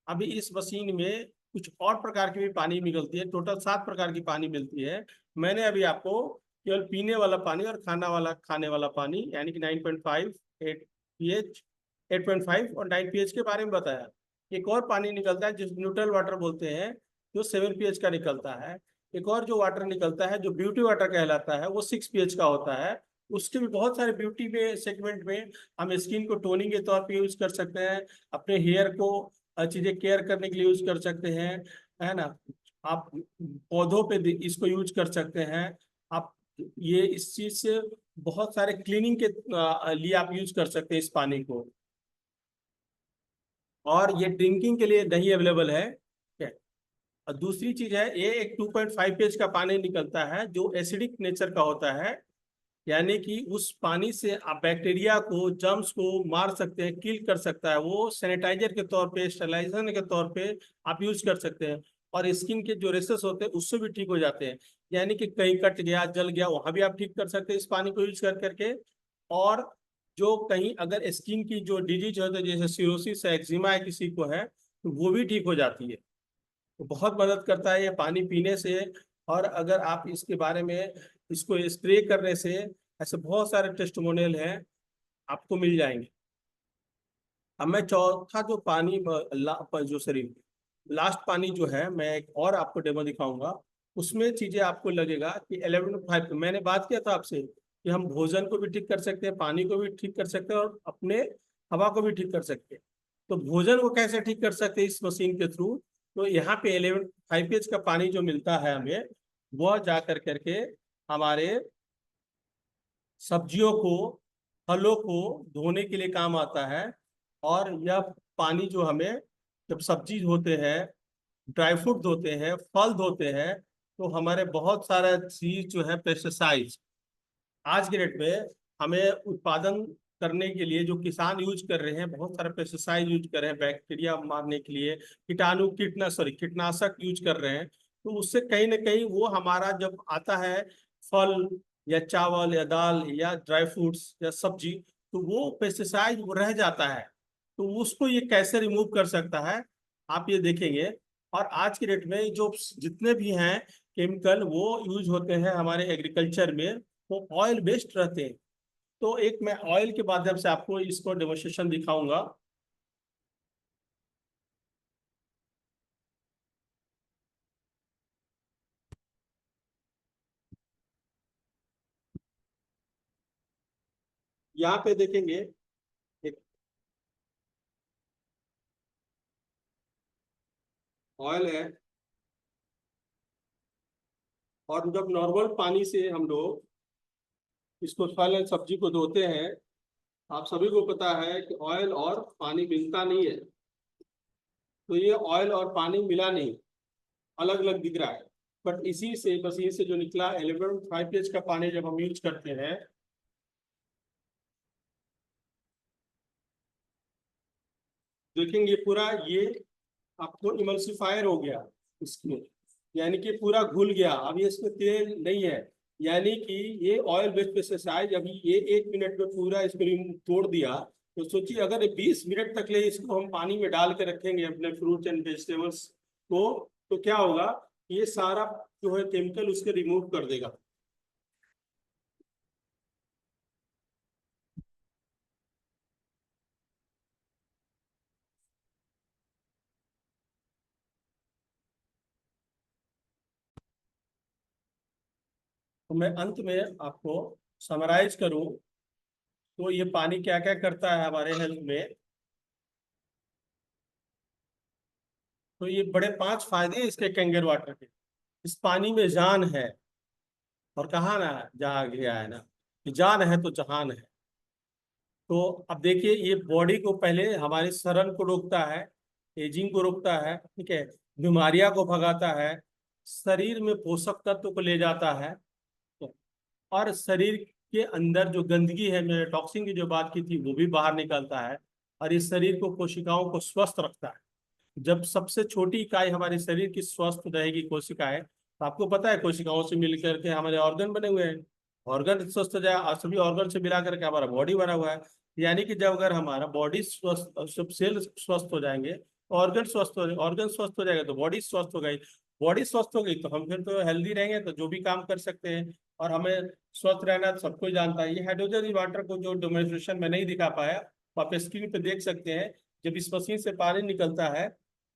अभी इस मशीन में कुछ और प्रकार की भी पानी निकलती है, टोटल 7 प्रकार की पानी मिलती है। मैंने अभी आपको केवल पीने वाला पानी और खाने वाला पानी, यानी कि 9.5, 8 pH, 8.5 और 9 pH के बारे में बताया। एक और पानी निकलता है जिस न्यूट्रल वाटर बोलते हैं, जो 7 pH का निकलता है। एक और जो वाटर निकलता है जो ब्यूटी वाटर कहलाता है, वो 6 pH का होता है। उसके भी बहुत सारे ब्यूटी में सेगमेंट में हम स्किन को टोनिंग के तौर पे यूज कर सकते हैं, अपने हेयर को चीजें केयर करने के लिए यूज कर सकते हैं, है ना। आप पौधों पे इसको यूज कर सकते हैं। आप ये इस चीज से बहुत सारे क्लीनिंग के लिए आप यूज कर सकते हैं इस पानी को। और ये ड्रिंकिंग के लिए नहीं अवेलेबल है, ठीक है। और दूसरी चीज है, ये एक 2.5 pH का पानी निकलता है जो एसिडिक नेचर का होता है, यानी कि उस पानी से आप बैक्टीरिया को, जर्म्स को मार सकते हैं, किल कर सकता है। वो सैनिटाइजर के तौर पे, स्टरलाइजेशन के तौर पे आप यूज कर सकते हैं। और स्किन के जो रेसेस होते हैं उससे भी ठीक हो जाते हैं, यानी कि कहीं कट गया, जल गया, वहां भी आप ठीक कर सकते हैं इस पानी को यूज कर करके। और जो कहीं अगर स्किन की जो डिजीज होती है, जैसे सिरोसिस है, एक्जिमा है, किसी को है, तो वो भी ठीक हो जाती है। तो बहुत मदद करता है ये पानी पीने से। और अगर आप इसके बारे में, इसको स्प्रे करने से, ऐसे बहुत सारे टेस्टिमोनियल हैं, आपको मिल जाएंगे। अब मैं चौथा जो पानी जो सॉरी लास्ट पानी जो है, मैं एक और आपको डेमो दिखाऊंगा। उसमें चीजें आपको लगेगा कि 11.5, मैंने बात किया था आपसे कि हम भोजन को भी ठीक कर सकते हैं, पानी को भी ठीक कर सकते हैं, और अपने हवा को भी ठीक कर सकते हैं। तो भोजन को कैसे ठीक कर सकते हैं इस मशीन के थ्रू? तो यहाँ पे 11.5 pH का पानी जो मिलता है हमें, वह जा कर करके हमारे सब्जियों को, फलों को धोने के लिए काम आता है। और यह पानी जो हमें, जब सब्जी धोते हैं, ड्राई फ्रूट धोते हैं, फल धोते हैं, तो हमारे बहुत सारा चीज जो है पेस्टिसाइड आज के डेट में हमें उत्पादन करने के लिए जो किसान यूज कर रहे हैं, बहुत सारे पेस्टिसाइड यूज कर रहे हैं बैक्टीरिया मारने के लिए, कीटनाशक यूज कर रहे हैं। तो उससे कहीं ना कहीं वो हमारा जब आता है फल या चावल या दाल या ड्राई फ्रूट्स या सब्जी, तो वो पेस्टिसाइड वो रह जाता है। तो उसको ये कैसे रिमूव कर सकता है, आप ये देखेंगे। और आज की डेट में जो जितने भी हैं केमिकल वो यूज होते हैं हमारे एग्रीकल्चर में, वो ऑयल बेस्ड रहते हैं। तो एक मैं ऑयल के माध्यम से आपको इसको डेमोन्स्ट्रेशन दिखाऊंगा। यहाँ पे देखेंगे एक ऑयल है, और जब नॉर्मल पानी से हम लोग इसको फल या सब्जी को धोते हैं, आप सभी को पता है कि ऑयल और पानी मिलता नहीं है। तो ये ऑयल और पानी मिला नहीं, अलग अलग दिख रहा है। बट इसी से मशीन से जो निकला 11.5 pH का पानी जब हम यूज करते हैं, देखेंगे पूरा ये आपको इमल्सिफायर हो गया इसमें, यानी कि पूरा घुल गया। अब ये इसमें तेल नहीं है, यानी कि ये ऑयल बेस्ड पेस्टिसाइड अभी ये 1 मिनट में पूरा इसको तोड़ दिया। तो सोचिए अगर ये 20 मिनट तक ले इसको हम पानी में डाल के रखेंगे अपने फ्रूट एंड वेजिटेबल्स को, तो क्या होगा, ये सारा जो है केमिकल उसके रिमूव कर देगा। तो मैं अंत में आपको समराइज करूं, तो ये पानी क्या क्या करता है हमारे हेल्थ में। तो ये बड़े 5 फायदे हैं इसके कैंगर वाटर के। इस पानी में जान है, और कहा ना जहाँ गया है ना कि जान है तो जहान है। तो अब देखिए ये बॉडी को पहले हमारे सड़न को रोकता है, एजिंग को रोकता है, ठीक है, बीमारियां को भगाता है, शरीर में पोषक तत्व को ले जाता है, तो और शरीर के अंदर जो गंदगी है, मैंने टॉक्सिन की जो बात की थी, वो भी बाहर निकलता है। और इस शरीर को कोशिकाओं को स्वस्थ रखता है। जब सबसे छोटी इकाई हमारे शरीर की स्वस्थ रहेगी कोशिकाएं, तो आपको पता है कोशिकाओं से मिल करके हमारे ऑर्गन बने हुए हैं। ऑर्गन स्वस्थ हो जाए और सभी ऑर्गन से मिला करके हमारा बॉडी बना हुआ है। यानी कि जब अगर हमारा बॉडी स्वस्थ, सब सेल स्वस्थ हो जाएंगे, ऑर्गन स्वस्थ हो जाएगा तो बॉडी स्वस्थ हो गई। बॉडी स्वस्थ हो गई तो हम फिर तो हेल्दी रहेंगे, तो जो भी काम कर सकते हैं। और हमें स्वस्थ रहना तो सबको जानता है। ये हाइड्रोजन वाटर को जो डेमोन्स्ट्रेशन में नहीं दिखा पाया, वो आप स्क्रीन पे देख सकते हैं। जब इस मशीन से पानी निकलता है,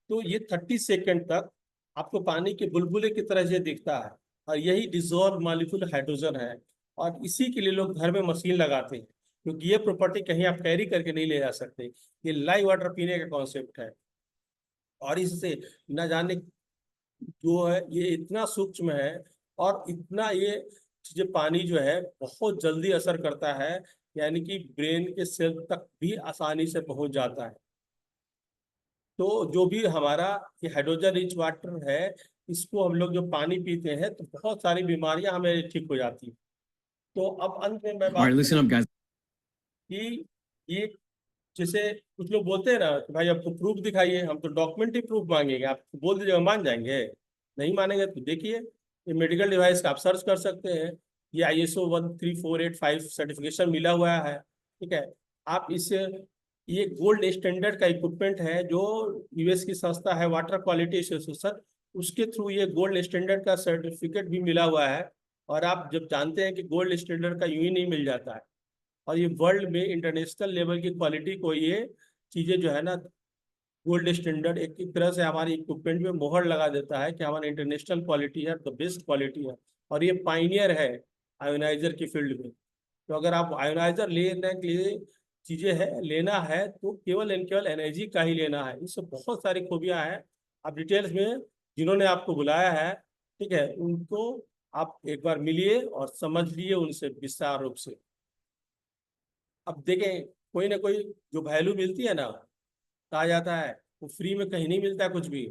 तो ये 30 सेकेंड तक आपको पानी के बुलबुले की तरह ये दिखता है। और यही डिजोल्व मॉलिक्यूल हाइड्रोजन है। और इसी के लिए लोग घर में मशीन लगाते हैं, क्योंकि ये प्रॉपर्टी कहीं आप कैरी करके नहीं ले जा सकते। ये लाइव वाटर पीने का कॉन्सेप्ट है। और इससे न जाने जो है ये इतना सूक्ष्म है, और इतना ये चीजें पानी जो है बहुत जल्दी असर करता है, यानी कि ब्रेन के सेल तक भी आसानी से पहुंच जाता है। तो जो भी हमारा ये हाइड्रोजन रिच वाटर है, इसको हम लोग जो पानी पीते हैं तो बहुत सारी बीमारियां हमें ठीक हो जाती हैं। तो अब अंत में मैं
All
बात
right, listen up, guys.
कि ये जैसे कुछ लोग बोलते हैं ना कि भाई आपको प्रूफ दिखाइए, हम तो डॉक्यूमेंट्री प्रूफ मांगेंगे, आप बोल दीजिएगा मान जाएंगे। नहीं मानेंगे तो देखिए ये मेडिकल डिवाइस का आप सर्च कर सकते हैं। ये ISO 13485 सर्टिफिकेशन मिला हुआ है, ठीक है। आप इससे, ये गोल्ड स्टैंडर्ड का इक्विपमेंट है जो US की संस्था है वाटर क्वालिटी एसोसिएशन, उसके थ्रू ये गोल्ड स्टैंडर्ड का सर्टिफिकेट भी मिला हुआ है। और आप जब जानते हैं कि गोल्ड स्टैंडर्ड का यूं ही नहीं मिल जाता है, और ये वर्ल्ड में इंटरनेशनल लेवल की क्वालिटी को ये चीजें जो है ना, गोल्ड स्टैंडर्ड एक तरह से हमारी इक्विपमेंट में मोहर लगा देता है कि हमारा इंटरनेशनल क्वालिटी है, तो बेस्ट क्वालिटी है। और ये पाइनियर है आयोनाइजर की फील्ड में। तो अगर आप आयोनाइजर लेने के लिए चीजें है लेना है, तो केवल एंड केवल एनर्जी का ही लेना है। इससे बहुत सारी खूबियां हैं। आप डिटेल्स में जिन्होंने आपको बुलाया है, ठीक है, उनको आप एक बार मिलिए और समझ लिए उनसे विस्तार रूप से। अब देखें, कोई ना कोई जो वैल्यू मिलती है ना, कहा जाता है वो फ्री में कहीं नहीं मिलता है कुछ भी।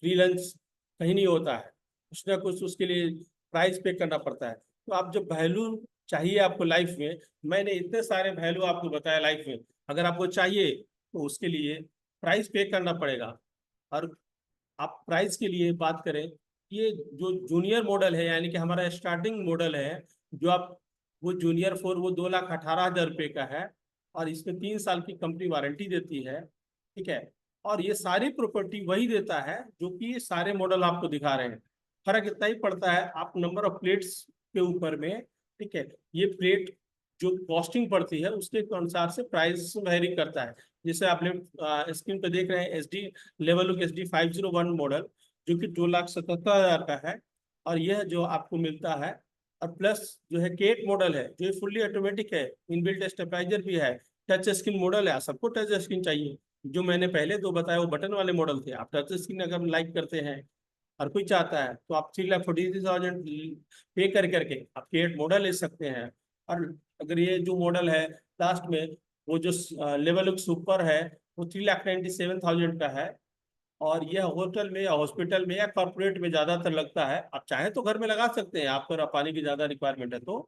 फ्री लंच कहीं नहीं होता है। कुछ ना कुछ उसके लिए प्राइस पे करना पड़ता है। तो आप जब वैल्यू चाहिए आपको लाइफ में, मैंने इतने सारे वैल्यू आपको बताया लाइफ में, अगर आपको चाहिए तो उसके लिए प्राइस पे करना पड़ेगा। और आप प्राइस के लिए बात करें, ये जो जूनियर मॉडल है यानी कि हमारा स्टार्टिंग मॉडल है, जो आप वो जूनियर 4 वो 2,18,000 रुपये का है, और इसमें 3 साल की कंपनी वारंटी देती है, ठीक है। और ये सारी प्रॉपर्टी वही देता है जो कि ये सारे मॉडल आपको दिखा रहे हैं। फर्क इतना ही पड़ता है आप नंबर ऑफ प्लेट्स के ऊपर में, ठीक है। ये प्लेट जो कॉस्टिंग पड़ती है उसके अनुसार से प्राइस वेरी करता है। जैसे आप स्क्रीन पे देख रहे हैं SD लेवल SD 501 मॉडल, जो कि 2,77,000 का है। और यह जो आपको मिलता है, और प्लस जो है केट मॉडल है जो फुल्ली ऑटोमेटिक है, इनबिल्ट स्टेबलाइजर भी है, टच स्क्रीन मॉडल है। सबको टच स्क्रीन चाहिए। जो मैंने पहले दो बताया वो बटन वाले मॉडल थे। आप टच स्क्रीन अगर लाइक करते हैं, हर कोई चाहता है, तो आप 3,43,000 पे कर करके आप केट मॉडल ले सकते हैं। और अगर ये जो मॉडल है लास्ट में, वो जो लेवल सुपर है, वो 3,97,000 का है। और यह होटल में या हॉस्पिटल में या कॉर्पोरेट में ज्यादातर लगता है। आप चाहें तो घर में लगा सकते हैं, आपको पानी की ज्यादा रिक्वायरमेंट है तो।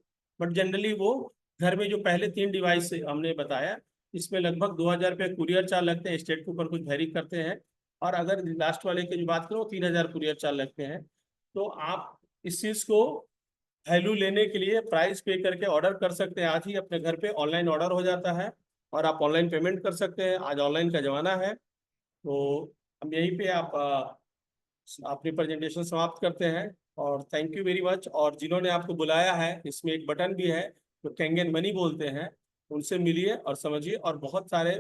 बट जनरली वो घर में जो पहले 3 डिवाइस हमने बताया, इसमें लगभग 2,000 रुपये कुरियर चार्ज लगते हैं, स्टेट के ऊपर कुछ वेरी करते हैं। और अगर लास्ट वाले की जो बात करो 3,000 कुरियर चार्ज लगते हैं। तो आप इस चीज को वैल्यू लेने के लिए प्राइस पे करके ऑर्डर कर सकते हैं। आज ही अपने घर पे ऑनलाइन ऑर्डर हो जाता है, और आप ऑनलाइन पेमेंट कर सकते हैं। आज ऑनलाइन का जमाना है। तो हम यहीं पे आप अपनी प्रेजेंटेशन समाप्त करते हैं। और थैंक यू वेरी मच। और जिन्होंने आपको बुलाया है, इसमें एक बटन भी है जो कैंगन मनी बोलते हैं, उनसे मिलिए और समझिए। और बहुत सारे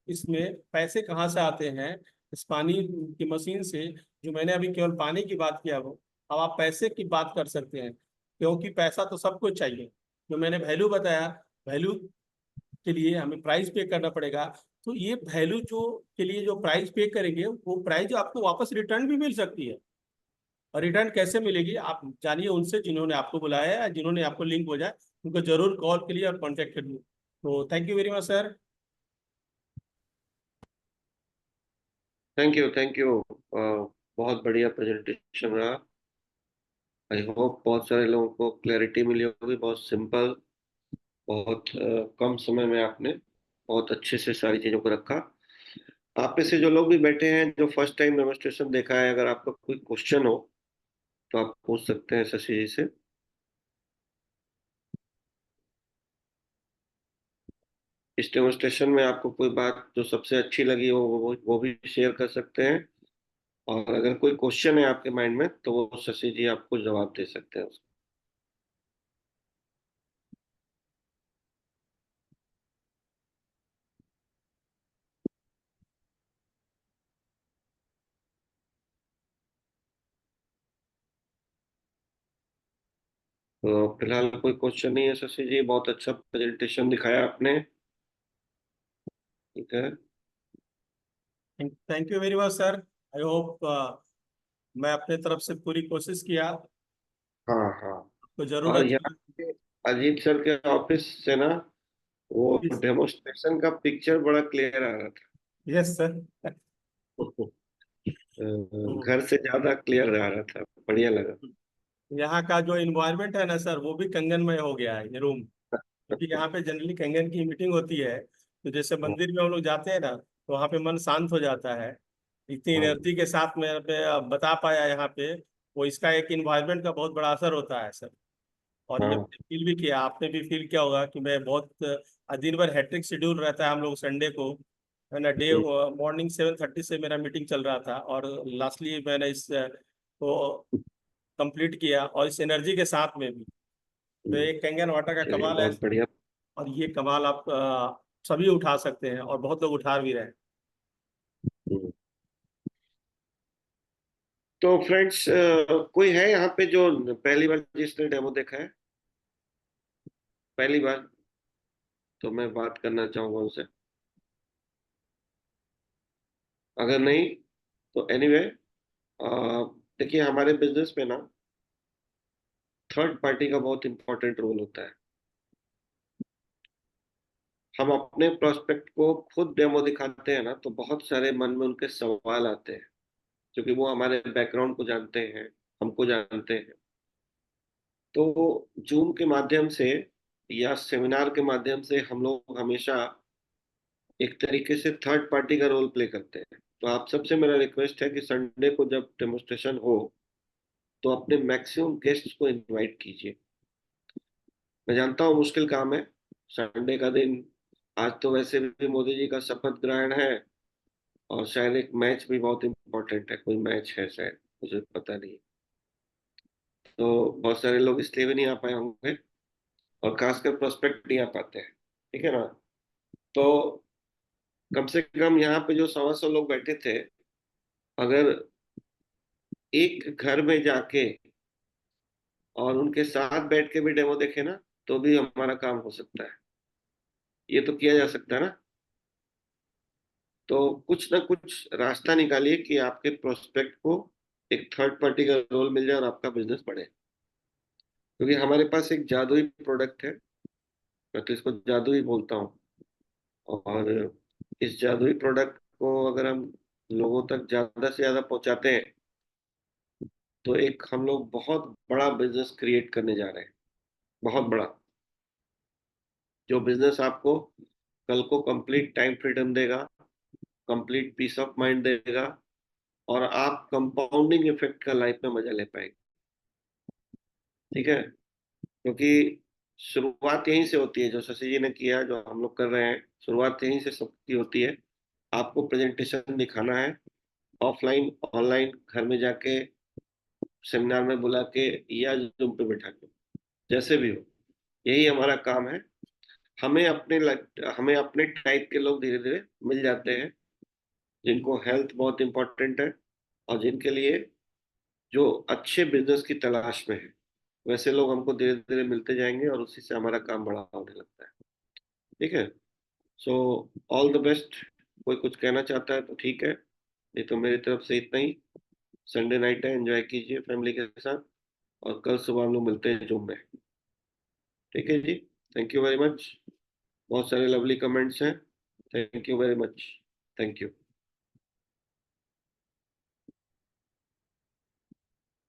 इसमें पैसे कहाँ से आते हैं इस पानी की मशीन से, जो मैंने अभी केवल पानी की बात किया वो, अब आप पैसे की बात कर सकते हैं। क्योंकि पैसा तो सबको चाहिए। जो मैंने वैल्यू बताया, वैल्यू के लिए हमें प्राइस पे करना पड़ेगा। तो ये वैल्यू जो के लिए जो प्राइस पे करेंगे, वो प्राइस आपको वापस रिटर्न भी मिल सकती है। और रिटर्न कैसे मिलेगी आप जानिए उनसे, जिन्होंने आपको बुलाया है या जिन्होंने आपको लिंक हो जाए, उनको जरूर कॉल करिए और कॉन्टेक्ट करिए। तो thank you very much sir.
Thank you, thank you. बहुत बढ़िया प्रेजेंटेशन रहा। आई होप बहुत सारे लोगों को क्लैरिटी मिली होगी। बहुत सिंपल, बहुत कम समय में आपने बहुत अच्छे से सारी चीजों को रखा। आप में से जो लोग भी बैठे हैं, जो फर्स्ट टाइम डेमोस्ट्रेशन देखा है, अगर आपका कोई क्वेश्चन हो तो आप पूछ सकते हैं शशि जी से। इस डेमोस्ट्रेशन में आपको कोई बात जो सबसे अच्छी लगी हो वो भी शेयर कर सकते हैं। और अगर कोई क्वेश्चन है आपके माइंड में तो वो शशि जी आपको जवाब दे सकते हैं उसका। तो फिलहाल कोई क्वेश्चन नहीं है शशि जी, बहुत अच्छा प्रेजेंटेशन दिखाया आपने। ठीक है।
Thank you very much sir. I hope मैं अपने तरफ से पूरी कोशिश किया,
हाँ हाँ।
आपको
और
जरूरत।
यहाँ पे अजीत सर के ऑफिस से ना वो डेमोस्ट्रेशन का पिक्चर बड़ा क्लियर आ रहा
यस सर।
था। घर से ज्यादा क्लियर आ रहा था, बढ़िया लगा।
यहाँ का जो इन्वायरमेंट है ना सर, वो भी कंगनमय हो गया है ये रूम। क्योंकि यहाँ पे जनरली कंगन की मीटिंग होती है, तो जैसे मंदिर में हम लोग जाते हैं ना, तो वहाँ पे मन शांत हो जाता है। इतनी
हाँ
एनर्जी के साथ में पे बता पाया यहाँ पे, वो इसका एक इन्वायरमेंट का बहुत बड़ा असर होता है सर। और ये
हाँ।
फील भी किया, आपने भी फील किया होगा कि मैं बहुत दिन भर हैट्रिक शेड्यूल रहता है हम लोग संडे को, है ना। डे मॉर्निंग 7:30 से मेरा मीटिंग चल रहा था, और लास्टली मैंने इस को कंप्लीट किया, और इस एनर्जी के साथ में भी। तो एक कैंगन वाटर का
चलिए,
कमाल है।
बहुत बढ़िया।
और ये कमाल आप सभी उठा सकते हैं, और बहुत लोग उठा भी रहे हैं।
हम्म। तो फ्रेंड्स, कोई है यहाँ पे जो पहली बार जिसने डेमो देखा है, पहली बार, तो मैं बात करना चाहूंगा उनसे। अगर नहीं तो एनीवे, देखिए हमारे बिजनेस में ना थर्ड पार्टी का बहुत इंपॉर्टेंट रोल होता है। हम अपने प्रोस्पेक्ट को खुद डेमो दिखाते हैं ना, तो बहुत सारे मन में उनके सवाल आते हैं, क्योंकि वो हमारे बैकग्राउंड को जानते हैं, हमको जानते हैं। तो जूम के माध्यम से या सेमिनार के माध्यम से हम लोग हमेशा एक तरीके से थर्ड पार्टी का रोल प्ले करते हैं। तो आप सबसे मेरा रिक्वेस्ट है कि संडे को जब डेमोस्ट्रेशन हो तो अपने मैक्सिमम गेस्ट्स को इनवाइट कीजिए। मैं जानता हूँ मुश्किल काम है संडे का दिन। आज तो वैसे भी मोदी जी का शपथ ग्रहण है और शायद एक मैच भी बहुत इंपॉर्टेंट है, कोई मैच है शायद, मुझे पता नहीं। तो बहुत सारे लोग इसलिए भी नहीं आ पाए होंगे और खासकर प्रोस्पेक्ट नहीं आ पाते हैं, ठीक है ना। तो कम से कम यहाँ पे जो 125 लोग बैठे थे, अगर एक घर में जाके और उनके साथ बैठ के भी डेमो देखे ना तो भी हमारा काम हो सकता है। ये तो किया जा सकता है ना। तो कुछ ना कुछ रास्ता निकालिए कि आपके प्रोस्पेक्ट को एक थर्ड पार्टी का रोल मिल जाए और आपका बिजनेस बढ़े। क्योंकि हमारे पास एक जादुई प्रोडक्ट है, मैं तो इसको जादू ही बोलता हूँ। और इस जादुई प्रोडक्ट को अगर हम लोगों तक ज्यादा से ज्यादा पहुंचाते हैं तो एक हम लोग बहुत बड़ा बिजनेस क्रिएट करने जा रहे हैं, बहुत बड़ा। जो बिजनेस आपको कल को कंप्लीट टाइम फ्रीडम देगा, कंप्लीट पीस ऑफ माइंड देगा और आप कंपाउंडिंग इफेक्ट का लाइफ में मजा ले पाएंगे, ठीक है। क्योंकि शुरुआत यहीं से होती है, जो शशि जी ने किया, जो हम लोग कर रहे हैं, शुरुआत यहीं से सबकी होती है। आपको प्रेजेंटेशन दिखाना है, ऑफलाइन ऑनलाइन, घर में जाके, सेमिनार में बुला के या जूम पे बैठा के, जैसे भी हो, यही हमारा काम है। हमें अपने टाइप के लोग धीरे धीरे मिल जाते हैं जिनको हेल्थ बहुत इंपॉर्टेंट है और जिनके लिए जो अच्छे बिजनेस की तलाश में है, वैसे लोग हमको धीरे धीरे मिलते जाएंगे और उसी से हमारा काम बड़ा होने लगता है, ठीक है। So all the best. कोई कुछ कहना चाहता है तो ठीक है, नहीं तो मेरी तरफ से इतना ही। संडे नाइट है, एंजॉय कीजिए फैमिली के साथ और कल सुबह हम लोग मिलते हैं जूम में, ठीक है जी। Thank you very much. बहुत सारे लवली कमेंट्स हैं। Thank you very much. Thank you.